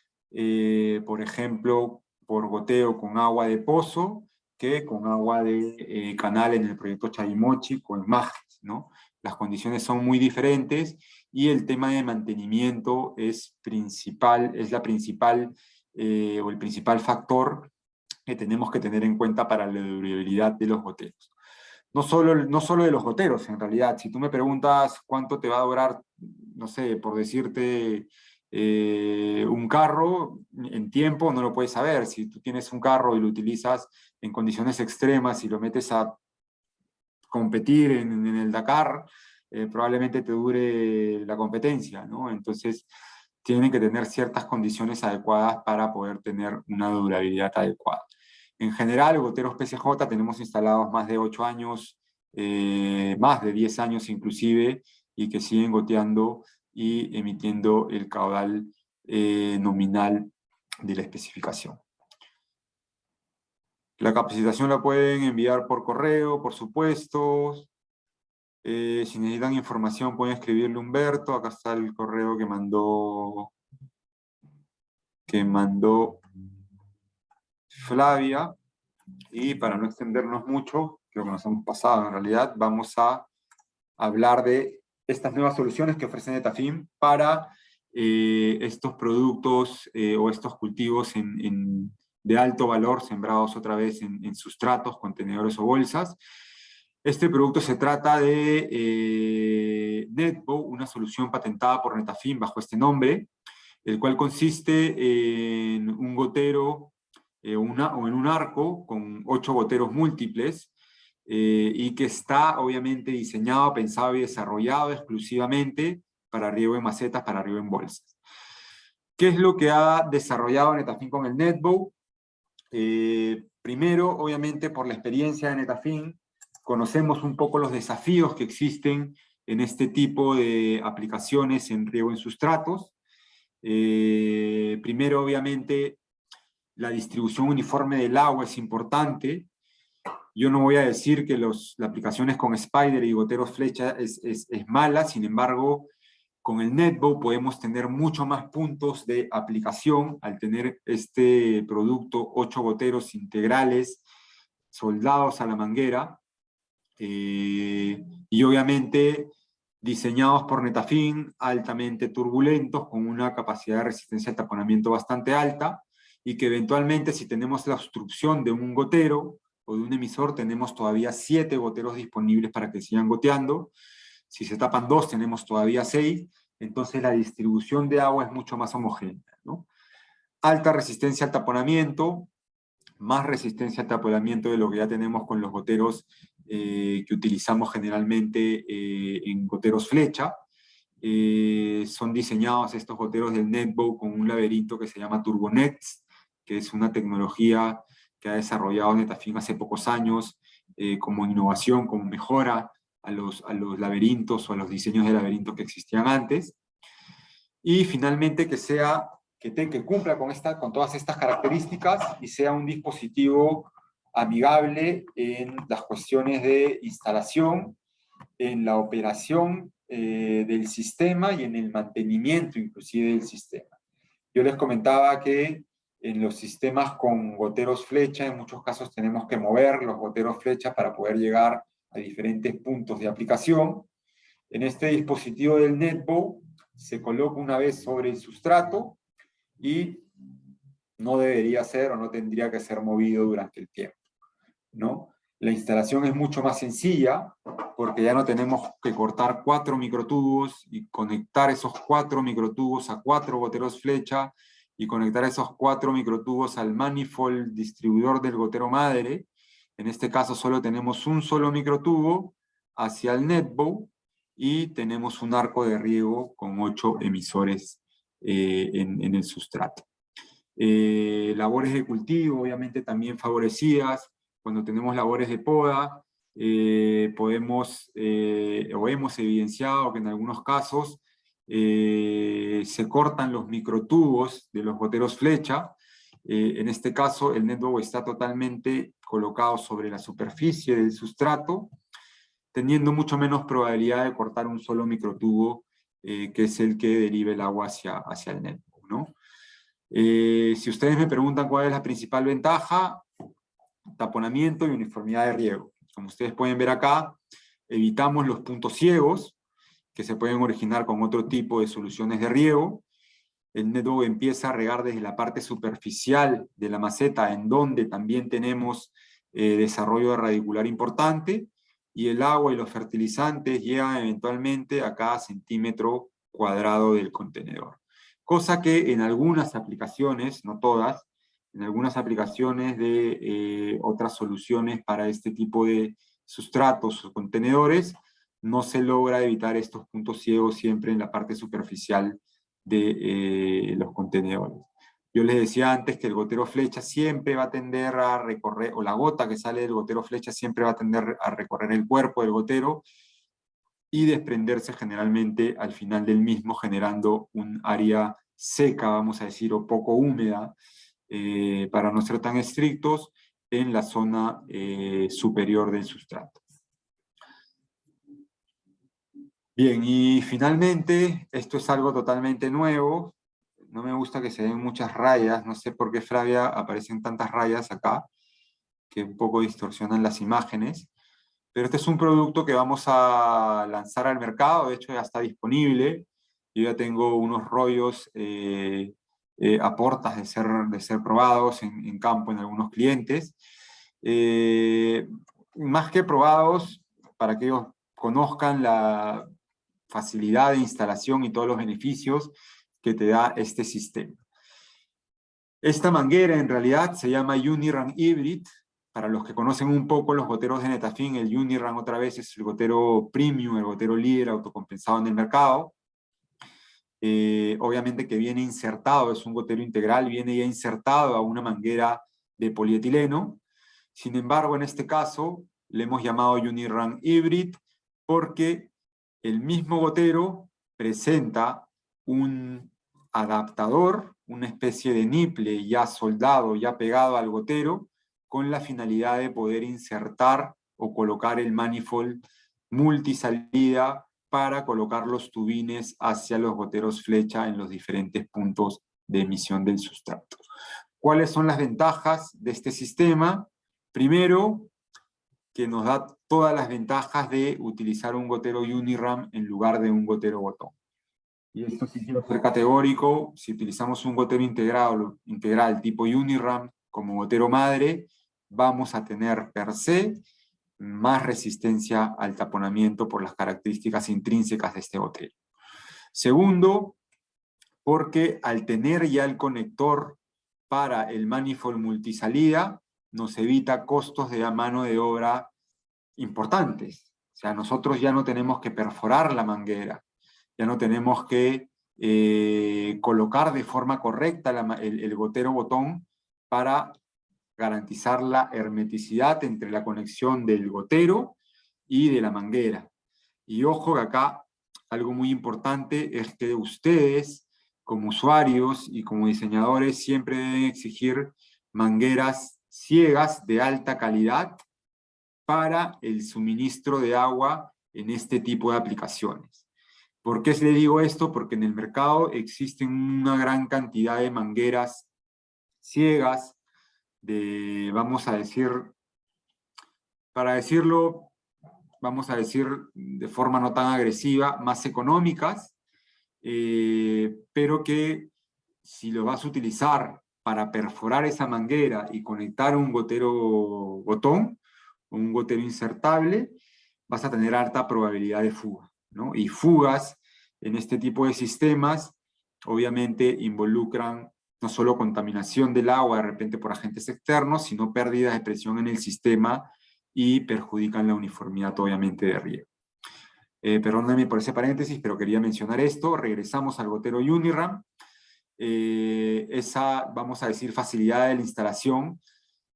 por ejemplo, por goteo con agua de pozo, que con agua de canal en el proyecto Chavimochi con MAGES, ¿no? Las condiciones son muy diferentes y el tema de mantenimiento es la principal o el principal factor que tenemos que tener en cuenta para la durabilidad de los goteros. No solo de los goteros, en realidad. Si tú me preguntas cuánto te va a durar, no sé, por decirte, un carro, en tiempo no lo puedes saber. Si tú tienes un carro y lo utilizas en condiciones extremas y lo metes a competir en el Dakar, probablemente te dure la competencia, ¿no? Entonces, tienen que tener ciertas condiciones adecuadas para poder tener una durabilidad adecuada. En general, goteros PCJ tenemos instalados más de 8 años, más de 10 años inclusive, y que siguen goteando y emitiendo el caudal nominal de la especificación. La capacitación la pueden enviar por correo, por supuesto. Si necesitan información pueden escribirle a Humberto. Acá está el correo que mandó Flavia. Y para no extendernos mucho, creo que nos hemos pasado en realidad, vamos a hablar de estas nuevas soluciones que ofrece Netafim para estos productos o estos cultivos de alto valor sembrados otra vez en sustratos, contenedores o bolsas. Este producto se trata de Netbow, una solución patentada por Netafim bajo este nombre, el cual consiste en un gotero o en un arco con 8 goteros múltiples y que está obviamente diseñado, pensado y desarrollado exclusivamente para riego en macetas, para riego en bolsas. ¿Qué es lo que ha desarrollado Netafim con el Netbow? Primero, obviamente, por la experiencia de Netafim, conocemos un poco los desafíos que existen en este tipo de aplicaciones en riego en sustratos. Primero, obviamente, la distribución uniforme del agua es importante. Yo no voy a decir que las aplicaciones con Spider y goteros flecha es mala, sin embargo, con el Netbow podemos tener mucho más puntos de aplicación al tener este producto, 8 goteros integrales soldados a la manguera, y obviamente diseñados por Netafim, altamente turbulentos, con una capacidad de resistencia al taponamiento bastante alta, y que eventualmente si tenemos la obstrucción de un gotero o de un emisor, tenemos todavía 7 goteros disponibles para que sigan goteando. Si se tapan 2, tenemos todavía 6, entonces la distribución de agua es mucho más homogénea, ¿no? Alta resistencia al taponamiento, más resistencia al taponamiento de lo que ya tenemos con los goteros que utilizamos generalmente en goteros flecha. Son diseñados estos goteros del Netbow con un laberinto que se llama TurboNext, que es una tecnología que ha desarrollado Netafim hace pocos años como innovación, como mejora a los laberintos o a los diseños de laberintos que existían antes. Y finalmente que cumpla con todas estas características y sea un dispositivo amigable en las cuestiones de instalación, en la operación del sistema y en el mantenimiento inclusive del sistema. Yo les comentaba que en los sistemas con goteros flecha, en muchos casos tenemos que mover los goteros flecha para poder llegar a diferentes puntos de aplicación. En este dispositivo del Netbow se coloca una vez sobre el sustrato y no debería ser o no tendría que ser movido durante el tiempo, ¿no? La instalación es mucho más sencilla porque ya no tenemos que cortar 4 microtubos y conectar esos 4 microtubos a 4 goteros flecha y conectar esos 4 microtubos al manifold distribuidor del gotero madre. En este caso solo tenemos un solo microtubo hacia el Netbow y tenemos un arco de riego con 8 emisores en el sustrato. Labores de cultivo, obviamente también favorecidas. Cuando tenemos labores de poda, hemos evidenciado que en algunos casos se cortan los microtubos de los goteros flecha. En este caso, el Netbow está totalmente colocado sobre la superficie del sustrato, teniendo mucho menos probabilidad de cortar un solo microtubo, que es el que derive el agua hacia el Netbow, ¿no? Si ustedes me preguntan cuál es la principal ventaja, taponamiento y uniformidad de riego. Como ustedes pueden ver acá, evitamos los puntos ciegos que se pueden originar con otro tipo de soluciones de riego. El Netbow empieza a regar desde la parte superficial de la maceta, en donde también tenemos desarrollo de radicular importante, y el agua y los fertilizantes llegan eventualmente a cada centímetro cuadrado del contenedor. Cosa que en algunas aplicaciones, no todas, en algunas aplicaciones de otras soluciones para este tipo de sustratos o contenedores, no se logra evitar estos puntos ciegos siempre en la parte superficial de los contenedores. Yo les decía antes que el gotero flecha siempre va a tender a recorrer, o la gota que sale del gotero flecha siempre va a tender a recorrer el cuerpo del gotero y desprenderse generalmente al final del mismo, generando un área seca, vamos a decir, o poco húmeda, para no ser tan estrictos, en la zona superior del sustrato. Bien, y finalmente, esto es algo totalmente nuevo. No me gusta que se den muchas rayas, no sé por qué, Flavia, aparecen tantas rayas acá, que un poco distorsionan las imágenes. Pero este es un producto que vamos a lanzar al mercado, de hecho ya está disponible. Yo ya tengo unos rollos a portas de ser probados en campo en algunos clientes. Más que probados, para que ellos conozcan la facilidad de instalación y todos los beneficios que te da este sistema. Esta manguera en realidad se llama Uniram Hybrid. Para los que conocen un poco los goteros de Netafim, el Uniram otra vez es el gotero premium, el gotero líder autocompensado en el mercado. Obviamente que viene insertado, es un gotero integral, viene ya insertado a una manguera de polietileno. Sin embargo, en este caso, le hemos llamado Uniram Hybrid porque el mismo gotero presenta un adaptador, una especie de niple ya soldado, ya pegado al gotero, con la finalidad de poder insertar o colocar el manifold multisalida para colocar los tubines hacia los goteros flecha en los diferentes puntos de emisión del sustrato. ¿Cuáles son las ventajas de este sistema? Primero, que nos da todas las ventajas de utilizar un gotero Uniram en lugar de un gotero botón. Y esto sí quiero ser categórico: si utilizamos un gotero integral tipo Uniram como gotero madre, vamos a tener per se más resistencia al taponamiento por las características intrínsecas de este gotero. Segundo, porque al tener ya el conector para el manifold multisalida, nos evita costos de mano de obra importantes. O sea, nosotros ya no tenemos que perforar la manguera, ya no tenemos que colocar de forma correcta el gotero botón para garantizar la hermeticidad entre la conexión del gotero y de la manguera. Y ojo que acá algo muy importante es que ustedes, como usuarios y como diseñadores, siempre deben exigir mangueras ciegas de alta calidad para el suministro de agua en este tipo de aplicaciones. ¿Por qué le digo esto? Porque en el mercado existen una gran cantidad de mangueras ciegas, de, vamos a decir, para decirlo, vamos a decir de forma no tan agresiva, más económicas, pero que si lo vas a utilizar para perforar esa manguera y conectar un gotero botón, un gotero insertable, vas a tener alta probabilidad de fuga, ¿no? Y fugas en este tipo de sistemas obviamente involucran no solo contaminación del agua de repente por agentes externos, sino pérdidas de presión en el sistema y perjudican la uniformidad obviamente de riego. Perdóname por ese paréntesis, pero quería mencionar esto. Regresamos al gotero Uniram. Esa, vamos a decir, facilidad de la instalación,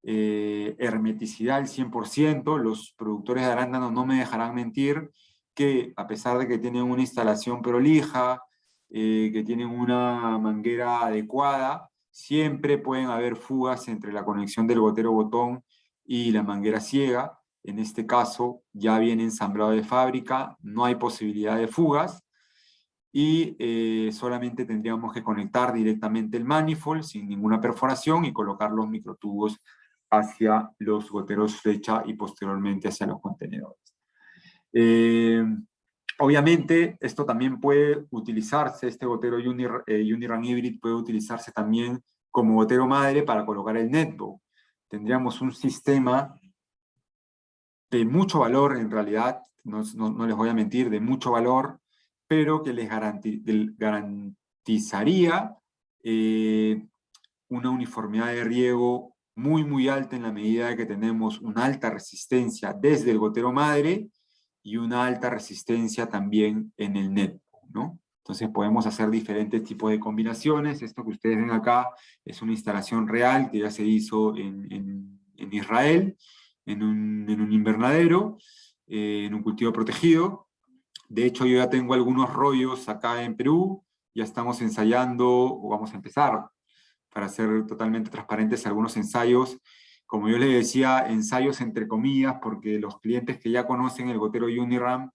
hermeticidad al 100%, los productores de arándanos no me dejarán mentir que a pesar de que tienen una instalación prolija, que tienen una manguera adecuada, siempre pueden haber fugas entre la conexión del gotero botón y la manguera ciega. En este caso ya viene ensamblado de fábrica, no hay posibilidad de fugas, y solamente tendríamos que conectar directamente el manifold sin ninguna perforación y colocar los microtubos hacia los goteros flecha y posteriormente hacia los contenedores. Obviamente, esto también puede utilizarse, este gotero Uniram Hybrid puede utilizarse también como gotero madre para colocar el netbow. Tendríamos un sistema de mucho valor, en realidad, no les voy a mentir, de mucho valor, pero que les garantizaría una uniformidad de riego muy, muy alta en la medida de que tenemos una alta resistencia desde el gotero madre y una alta resistencia también en el netbow, ¿no? Entonces podemos hacer diferentes tipos de combinaciones. Esto que ustedes ven acá es una instalación real que ya se hizo en Israel, en un invernadero, en un cultivo protegido. De hecho, yo ya tengo algunos rollos acá en Perú, ya estamos ensayando, o vamos a empezar, para ser totalmente transparentes, algunos ensayos, como yo les decía, ensayos entre comillas, porque los clientes que ya conocen el gotero Uniram,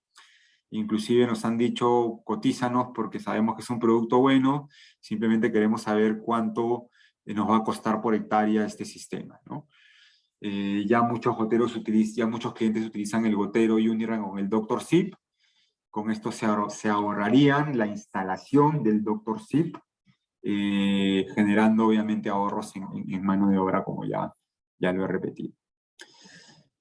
inclusive nos han dicho cotízanos porque sabemos que es un producto bueno, simplemente queremos saber cuánto nos va a costar por hectárea este sistema, ¿no? Ya muchos goteros ya muchos clientes utilizan el gotero Uniram con el Dr. Zip. Con esto se ahorrarían la instalación del Dr. Zip, generando obviamente ahorros en mano de obra, como ya lo he repetido.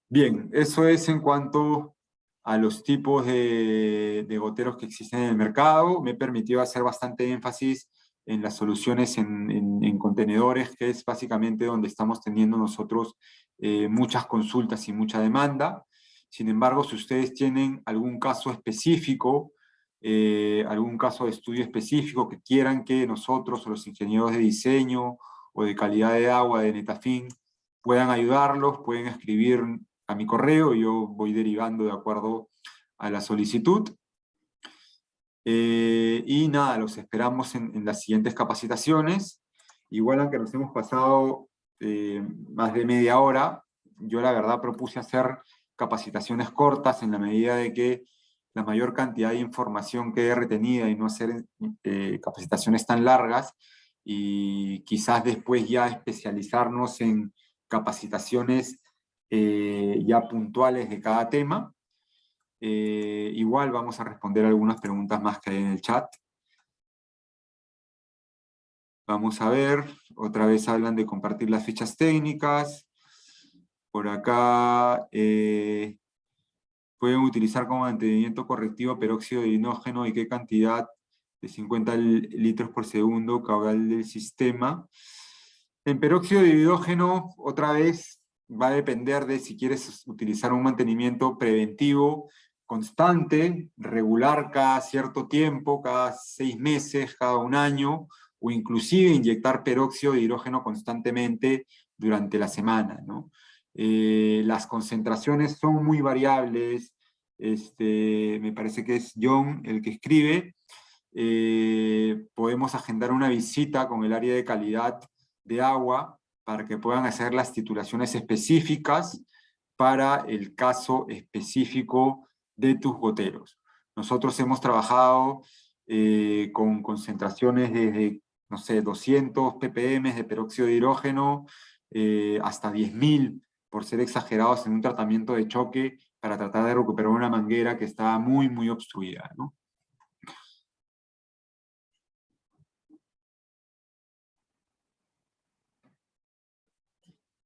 Bien, eso es en cuanto a los tipos de goteros que existen en el mercado. Me he permitido hacer bastante énfasis en las soluciones en contenedores, que es básicamente donde estamos teniendo nosotros muchas consultas y mucha demanda. Sin embargo, si ustedes tienen algún caso específico, algún caso de estudio específico que quieran que nosotros o los ingenieros de diseño o de calidad de agua de Netafim puedan ayudarlos, pueden escribir a mi correo, yo voy derivando de acuerdo a la solicitud. Y nada, los esperamos en las siguientes capacitaciones. Igual aunque nos hemos pasado más de media hora, yo la verdad propuse hacer capacitaciones cortas en la medida de que la mayor cantidad de información quede retenida y no hacer capacitaciones tan largas, y quizás después ya especializarnos en capacitaciones ya puntuales de cada tema. Igual vamos a responder algunas preguntas más que hay en el chat. Vamos a ver, otra vez hablan de compartir las fichas técnicas. Por acá pueden utilizar como mantenimiento correctivo peróxido de dinógeno y qué cantidad de 50 litros por segundo caudal del sistema. En peróxido de hidrógeno, otra vez, va a depender de si quieres utilizar un mantenimiento preventivo constante, regular cada cierto tiempo, cada 6 meses, cada un año, o inclusive inyectar peróxido de hidrógeno constantemente durante la semana, ¿no? Las concentraciones son muy variables, me parece que es John el que escribe. Podemos agendar una visita con el área de calidad de agua para que puedan hacer las titulaciones específicas para el caso específico de tus goteros. Nosotros hemos trabajado con concentraciones desde, no sé, 200 ppm de peróxido de hidrógeno hasta 10.000, por ser exagerados, en un tratamiento de choque para tratar de recuperar una manguera que estaba muy, muy obstruida, ¿no?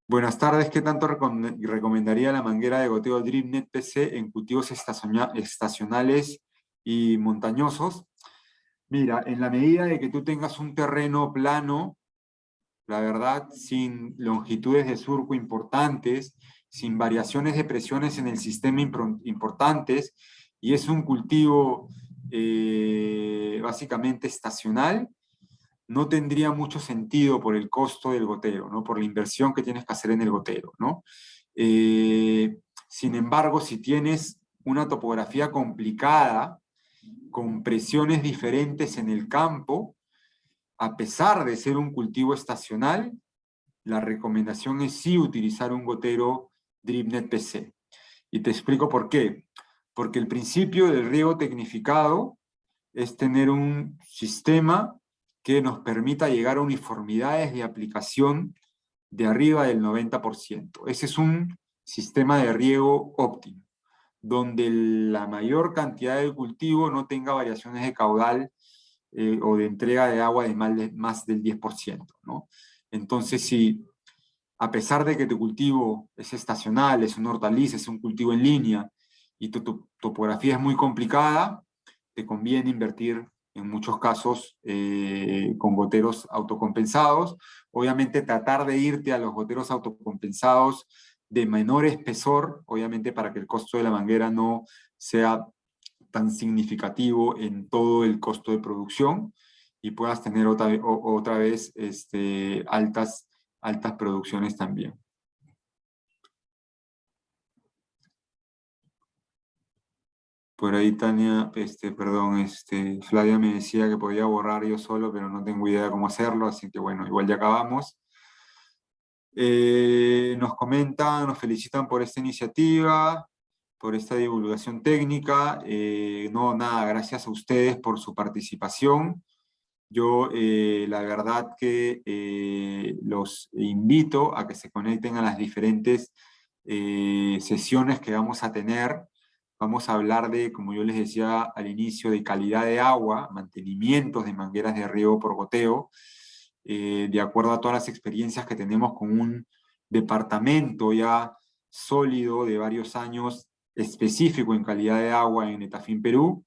Buenas tardes, ¿qué tanto recomendaría la manguera de goteo DripNet PC en cultivos estacionales y montañosos? Mira, en la medida de que tú tengas un terreno plano, la verdad, sin longitudes de surco importantes, sin variaciones de presiones en el sistema importantes, y es un cultivo básicamente estacional, no tendría mucho sentido por el costo del gotero, ¿no? Por la inversión que tienes que hacer en el gotero, ¿no? Sin embargo, si tienes una topografía complicada, con presiones diferentes en el campo, a pesar de ser un cultivo estacional, la recomendación es sí utilizar un gotero DripNet PC. Y te explico por qué. Porque el principio del riego tecnificado es tener un sistema que nos permita llegar a uniformidades de aplicación de arriba del 90%. Ese es un sistema de riego óptimo, donde la mayor cantidad de cultivo no tenga variaciones de caudal o de entrega de agua de más del 10%, ¿no? Entonces, si a pesar de que tu cultivo es estacional, es una hortaliza, es un cultivo en línea, y tu topografía es muy complicada, te conviene invertir en muchos casos con goteros autocompensados. Obviamente tratar de irte a los goteros autocompensados de menor espesor, obviamente para que el costo de la manguera no sea tan significativo en todo el costo de producción y puedas tener otra vez altas producciones también. Por ahí Tania, perdón, Flavia me decía que podía borrar yo solo, pero no tengo idea de cómo hacerlo, así que bueno, igual ya acabamos. Nos comentan, nos felicitan por esta iniciativa, por esta divulgación técnica. No, nada, gracias a ustedes por su participación. Yo, la verdad que los invito a que se conecten a las diferentes sesiones que vamos a tener. Vamos a hablar de, como yo les decía al inicio, de calidad de agua, mantenimientos de mangueras de riego por goteo, de acuerdo a todas las experiencias que tenemos con un departamento ya sólido de varios años específico en calidad de agua en Netafim Perú.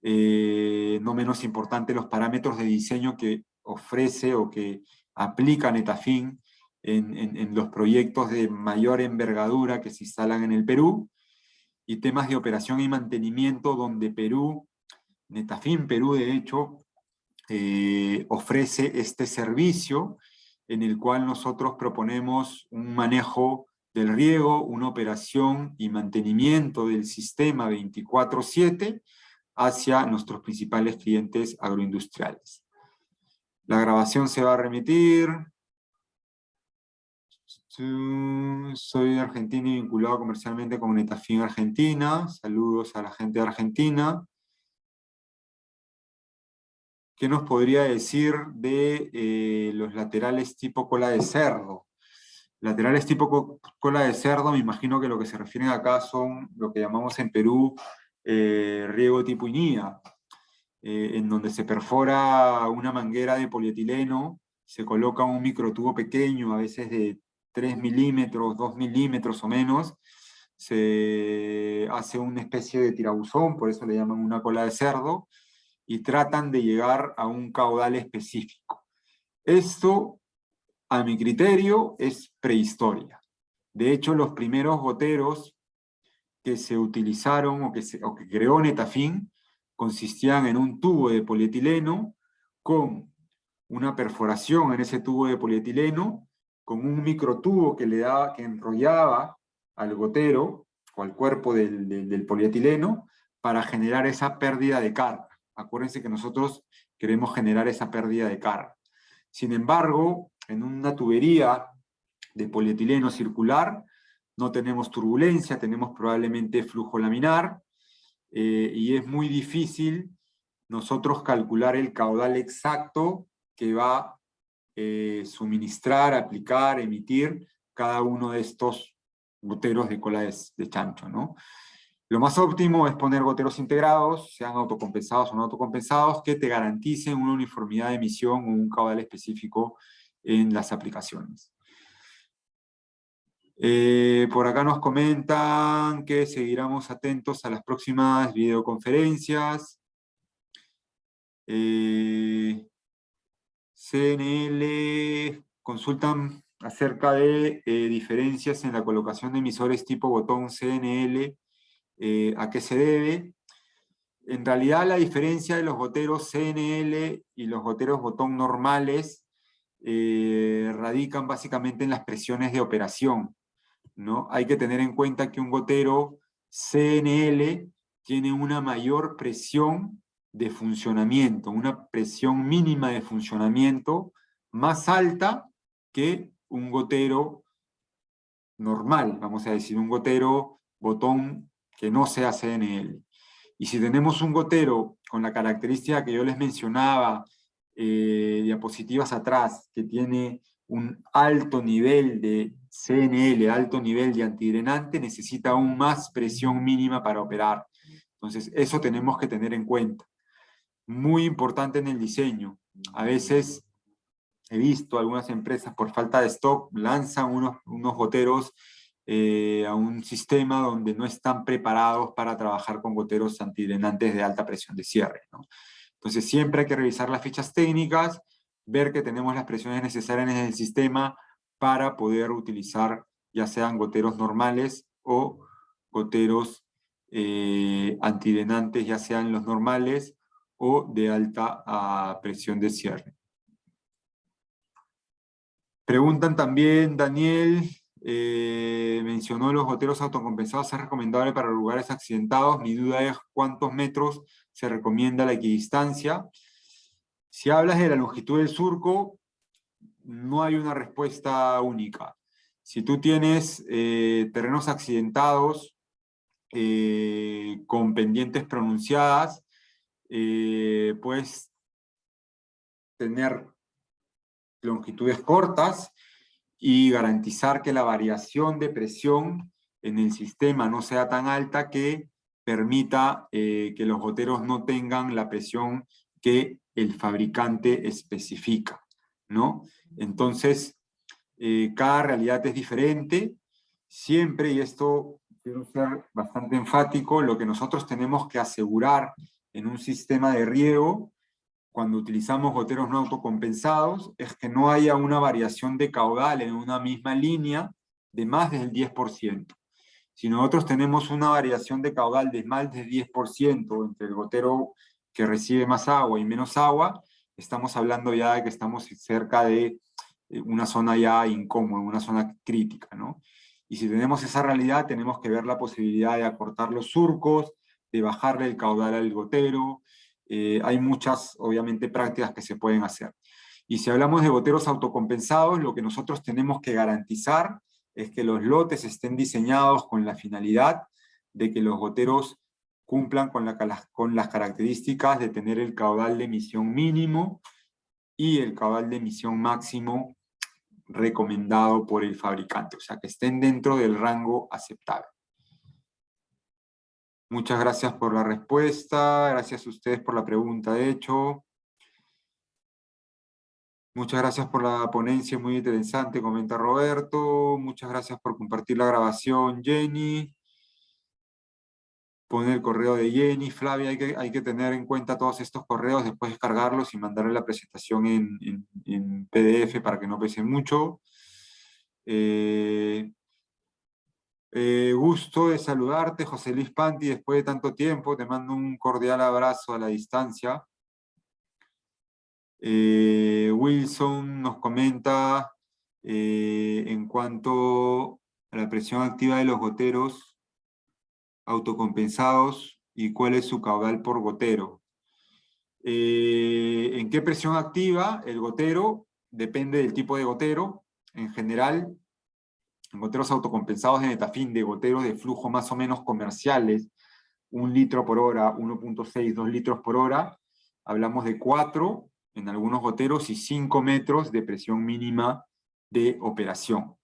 No menos importante los parámetros de diseño que ofrece o que aplica Netafim en los proyectos de mayor envergadura que se instalan en el Perú, y temas de operación y mantenimiento donde Netafim Perú de hecho, ofrece este servicio en el cual nosotros proponemos un manejo del riego, una operación y mantenimiento del sistema 24/7 hacia nuestros principales clientes agroindustriales. La grabación se va a remitir. Soy argentino y vinculado comercialmente con Netafim Argentina. Saludos a la gente de Argentina. ¿Qué nos podría decir de los laterales tipo cola de cerdo? Laterales tipo cola de cerdo, me imagino que lo que se refieren acá son lo que llamamos en Perú riego tipo INIA, en donde se perfora una manguera de polietileno, se coloca un microtubo pequeño, a veces de 3 milímetros, 2 milímetros o menos, se hace una especie de tirabuzón, por eso le llaman una cola de cerdo, y tratan de llegar a un caudal específico. Esto, a mi criterio, es prehistoria. De hecho, los primeros goteros que se utilizaron o que creó Netafim consistían en un tubo de polietileno con una perforación en ese tubo de polietileno, con un microtubo que enrollaba al gotero o al cuerpo del polietileno para generar esa pérdida de carga. Acuérdense que nosotros queremos generar esa pérdida de carga. Sin embargo, en una tubería de polietileno circular no tenemos turbulencia, tenemos probablemente flujo laminar, y es muy difícil nosotros calcular el caudal exacto que va a suministrar, aplicar, emitir cada uno de estos goteros de cola de chancho, ¿no? Lo más óptimo es poner goteros integrados, sean autocompensados o no autocompensados, que te garanticen una uniformidad de emisión o un caudal específico en las aplicaciones. Por acá nos comentan que seguiremos atentos a las próximas videoconferencias. CNL consultan acerca de diferencias en la colocación de emisores tipo botón CNL. ¿A qué se debe? En realidad la diferencia de los goteros CNL y los goteros botón normales radican básicamente en las presiones de operación, ¿no? Hay que tener en cuenta que un gotero CNL tiene una mayor presión de funcionamiento, una presión mínima de funcionamiento más alta que un gotero normal, vamos a decir, un gotero botón que no sea CNL. Y si tenemos un gotero con la característica que yo les mencionaba, diapositivas atrás, que tiene un alto nivel de CNL, alto nivel de antidrenante, necesita aún más presión mínima para operar. Entonces, eso tenemos que tener en cuenta. Muy importante en el diseño. A veces he visto algunas empresas por falta de stock lanzan unos goteros a un sistema donde no están preparados para trabajar con goteros antidrenantes de alta presión de cierre, ¿no? Entonces siempre hay que revisar las fichas técnicas, ver que tenemos las presiones necesarias en el sistema para poder utilizar ya sean goteros normales o goteros antidrenantes, ya sean los normales o de alta presión de cierre. Preguntan también, Daniel, mencionó los goteros autocompensados, ¿es recomendable para lugares accidentados? Mi duda es cuántos metros se recomienda la equidistancia. Si hablas de la longitud del surco, no hay una respuesta única. Si tú tienes terrenos accidentados con pendientes pronunciadas, puedes tener longitudes cortas y garantizar que la variación de presión en el sistema no sea tan alta que permita que los goteros no tengan la presión que el fabricante especifica, ¿no? Entonces, cada realidad es diferente. Siempre, y esto quiero ser bastante enfático, lo que nosotros tenemos que asegurar en un sistema de riego cuando utilizamos goteros no autocompensados es que no haya una variación de caudal en una misma línea de más del 10%. Si nosotros tenemos una variación de caudal de más del 10% entre el gotero que recibe más agua y menos agua, estamos hablando ya de que estamos cerca de una zona ya incómoda, una zona crítica, ¿no? Y si tenemos esa realidad, tenemos que ver la posibilidad de acortar los surcos, de bajarle el caudal al gotero. Hay muchas, obviamente, prácticas que se pueden hacer. Y si hablamos de goteros autocompensados, lo que nosotros tenemos que garantizar es que los lotes estén diseñados con la finalidad de que los goteros cumplan con las características de tener el caudal de emisión mínimo y el caudal de emisión máximo recomendado por el fabricante, o sea, que estén dentro del rango aceptable. Muchas gracias por la respuesta, gracias a ustedes por la pregunta, de hecho. Muchas gracias por la ponencia, muy interesante, comenta Roberto. Muchas gracias por compartir la grabación, Jenny. Poner el correo de Jenny, Flavia, hay que tener en cuenta todos estos correos, después descargarlos y mandarle la presentación en PDF para que no pese mucho. Gusto de saludarte, José Luis Panti, después de tanto tiempo. Te mando un cordial abrazo a la distancia. Wilson nos comenta en cuanto a la presión activa de los goteros autocompensados y cuál es su caudal por gotero. ¿En qué presión activa el gotero? Depende del tipo de gotero. En general, en goteros autocompensados de Netafim, de goteros de flujo más o menos comerciales, 1 litro por hora, 1.6, 2 litros por hora, hablamos de 4 en algunos goteros y 5 metros de presión mínima de operación.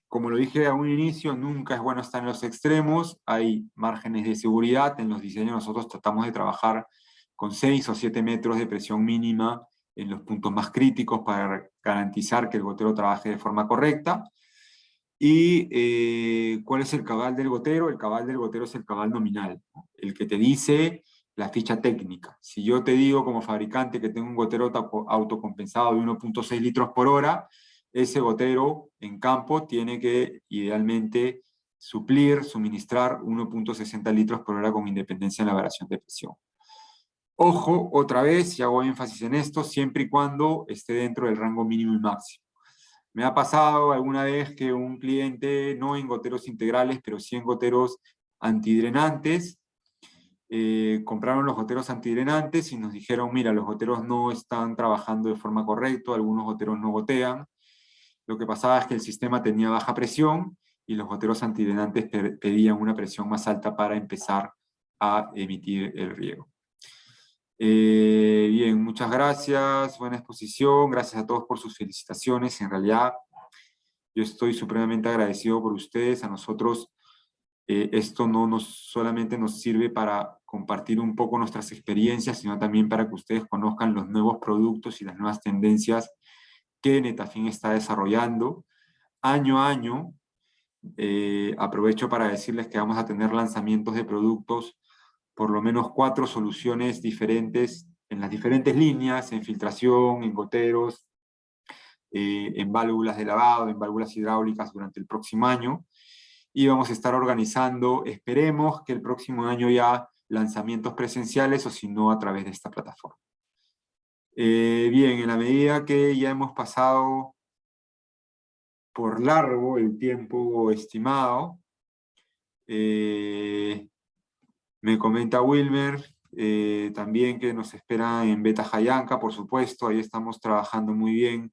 Como lo dije a un inicio, nunca es bueno estar en los extremos, hay márgenes de seguridad, en los diseños nosotros tratamos de trabajar con 6 o 7 metros de presión mínima en los puntos más críticos para garantizar que el gotero trabaje de forma correcta. ¿Y cuál es el cabal del gotero? El cabal del gotero es el cabal nominal, ¿no? El que te dice la ficha técnica. Si yo te digo como fabricante que tengo un gotero autocompensado de 1.6 litros por hora, ese gotero en campo tiene que idealmente suministrar 1.60 litros por hora con independencia en la variación de presión. Ojo, otra vez, y hago énfasis en esto, siempre y cuando esté dentro del rango mínimo y máximo. Me ha pasado alguna vez que un cliente, no en goteros integrales, pero sí en goteros antidrenantes, compraron los goteros antidrenantes y nos dijeron, mira, los goteros no están trabajando de forma correcta, algunos goteros no gotean. Lo que pasaba es que el sistema tenía baja presión y los goteros antidrenantes pedían una presión más alta para empezar a emitir el riego. Bien, muchas gracias, buena exposición, gracias a todos por sus felicitaciones. En realidad, yo estoy supremamente agradecido por ustedes. A nosotros esto no solamente nos sirve para compartir un poco nuestras experiencias, sino también para que ustedes conozcan los nuevos productos y las nuevas tendencias que Netafim está desarrollando. Año a año, aprovecho para decirles que vamos a tener lanzamientos de productos, por lo menos 4 soluciones diferentes en las diferentes líneas, en filtración, en goteros, en válvulas de lavado, en válvulas hidráulicas durante el próximo año. Y vamos a estar organizando, esperemos que el próximo año ya lanzamientos presenciales o si no a través de esta plataforma. Bien, en la medida que ya hemos pasado por largo el tiempo estimado, me comenta Wilmer también que nos espera en Beta Jayanca, por supuesto, ahí estamos trabajando muy bien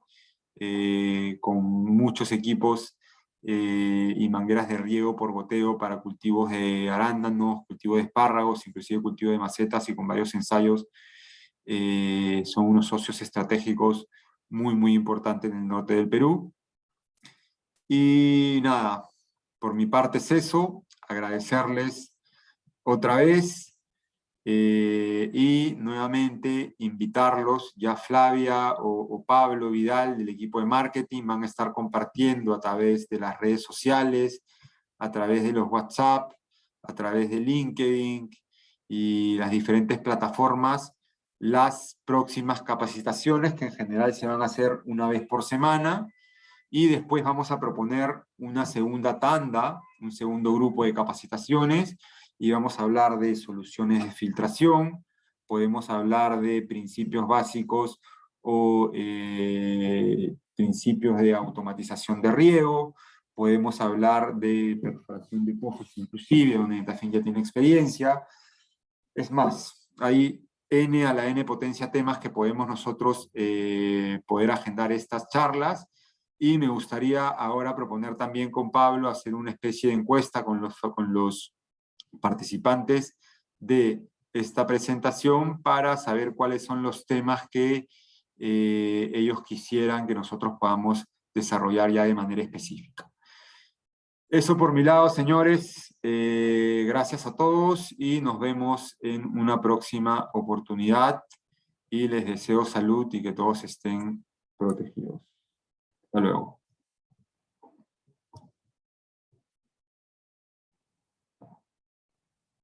con muchos equipos y mangueras de riego por goteo para cultivos de arándanos, cultivo de espárragos, inclusive cultivo de macetas y con varios ensayos. Son unos socios estratégicos muy, muy importantes en el norte del Perú. Y nada, por mi parte es eso, agradecerles otra vez y nuevamente invitarlos, ya Flavia o Pablo Vidal del equipo de marketing van a estar compartiendo a través de las redes sociales, a través de los WhatsApp, a través de LinkedIn y las diferentes plataformas, las próximas capacitaciones que en general se van a hacer una vez por semana y después vamos a proponer una segunda tanda, un segundo grupo de capacitaciones y vamos a hablar de soluciones de filtración, podemos hablar de principios básicos o principios de automatización de riego, podemos hablar de perforación de pozos inclusive, donde Netafim ya tiene experiencia. Es más, hay N a la N potencia temas que podemos nosotros poder agendar estas charlas. Y me gustaría ahora proponer también con Pablo hacer una especie de encuesta con los participantes de esta presentación para saber cuáles son los temas que ellos quisieran que nosotros podamos desarrollar ya de manera específica. Eso por mi lado, señores. Gracias a todos y nos vemos en una próxima oportunidad. Y les deseo salud y que todos estén protegidos. Hasta luego.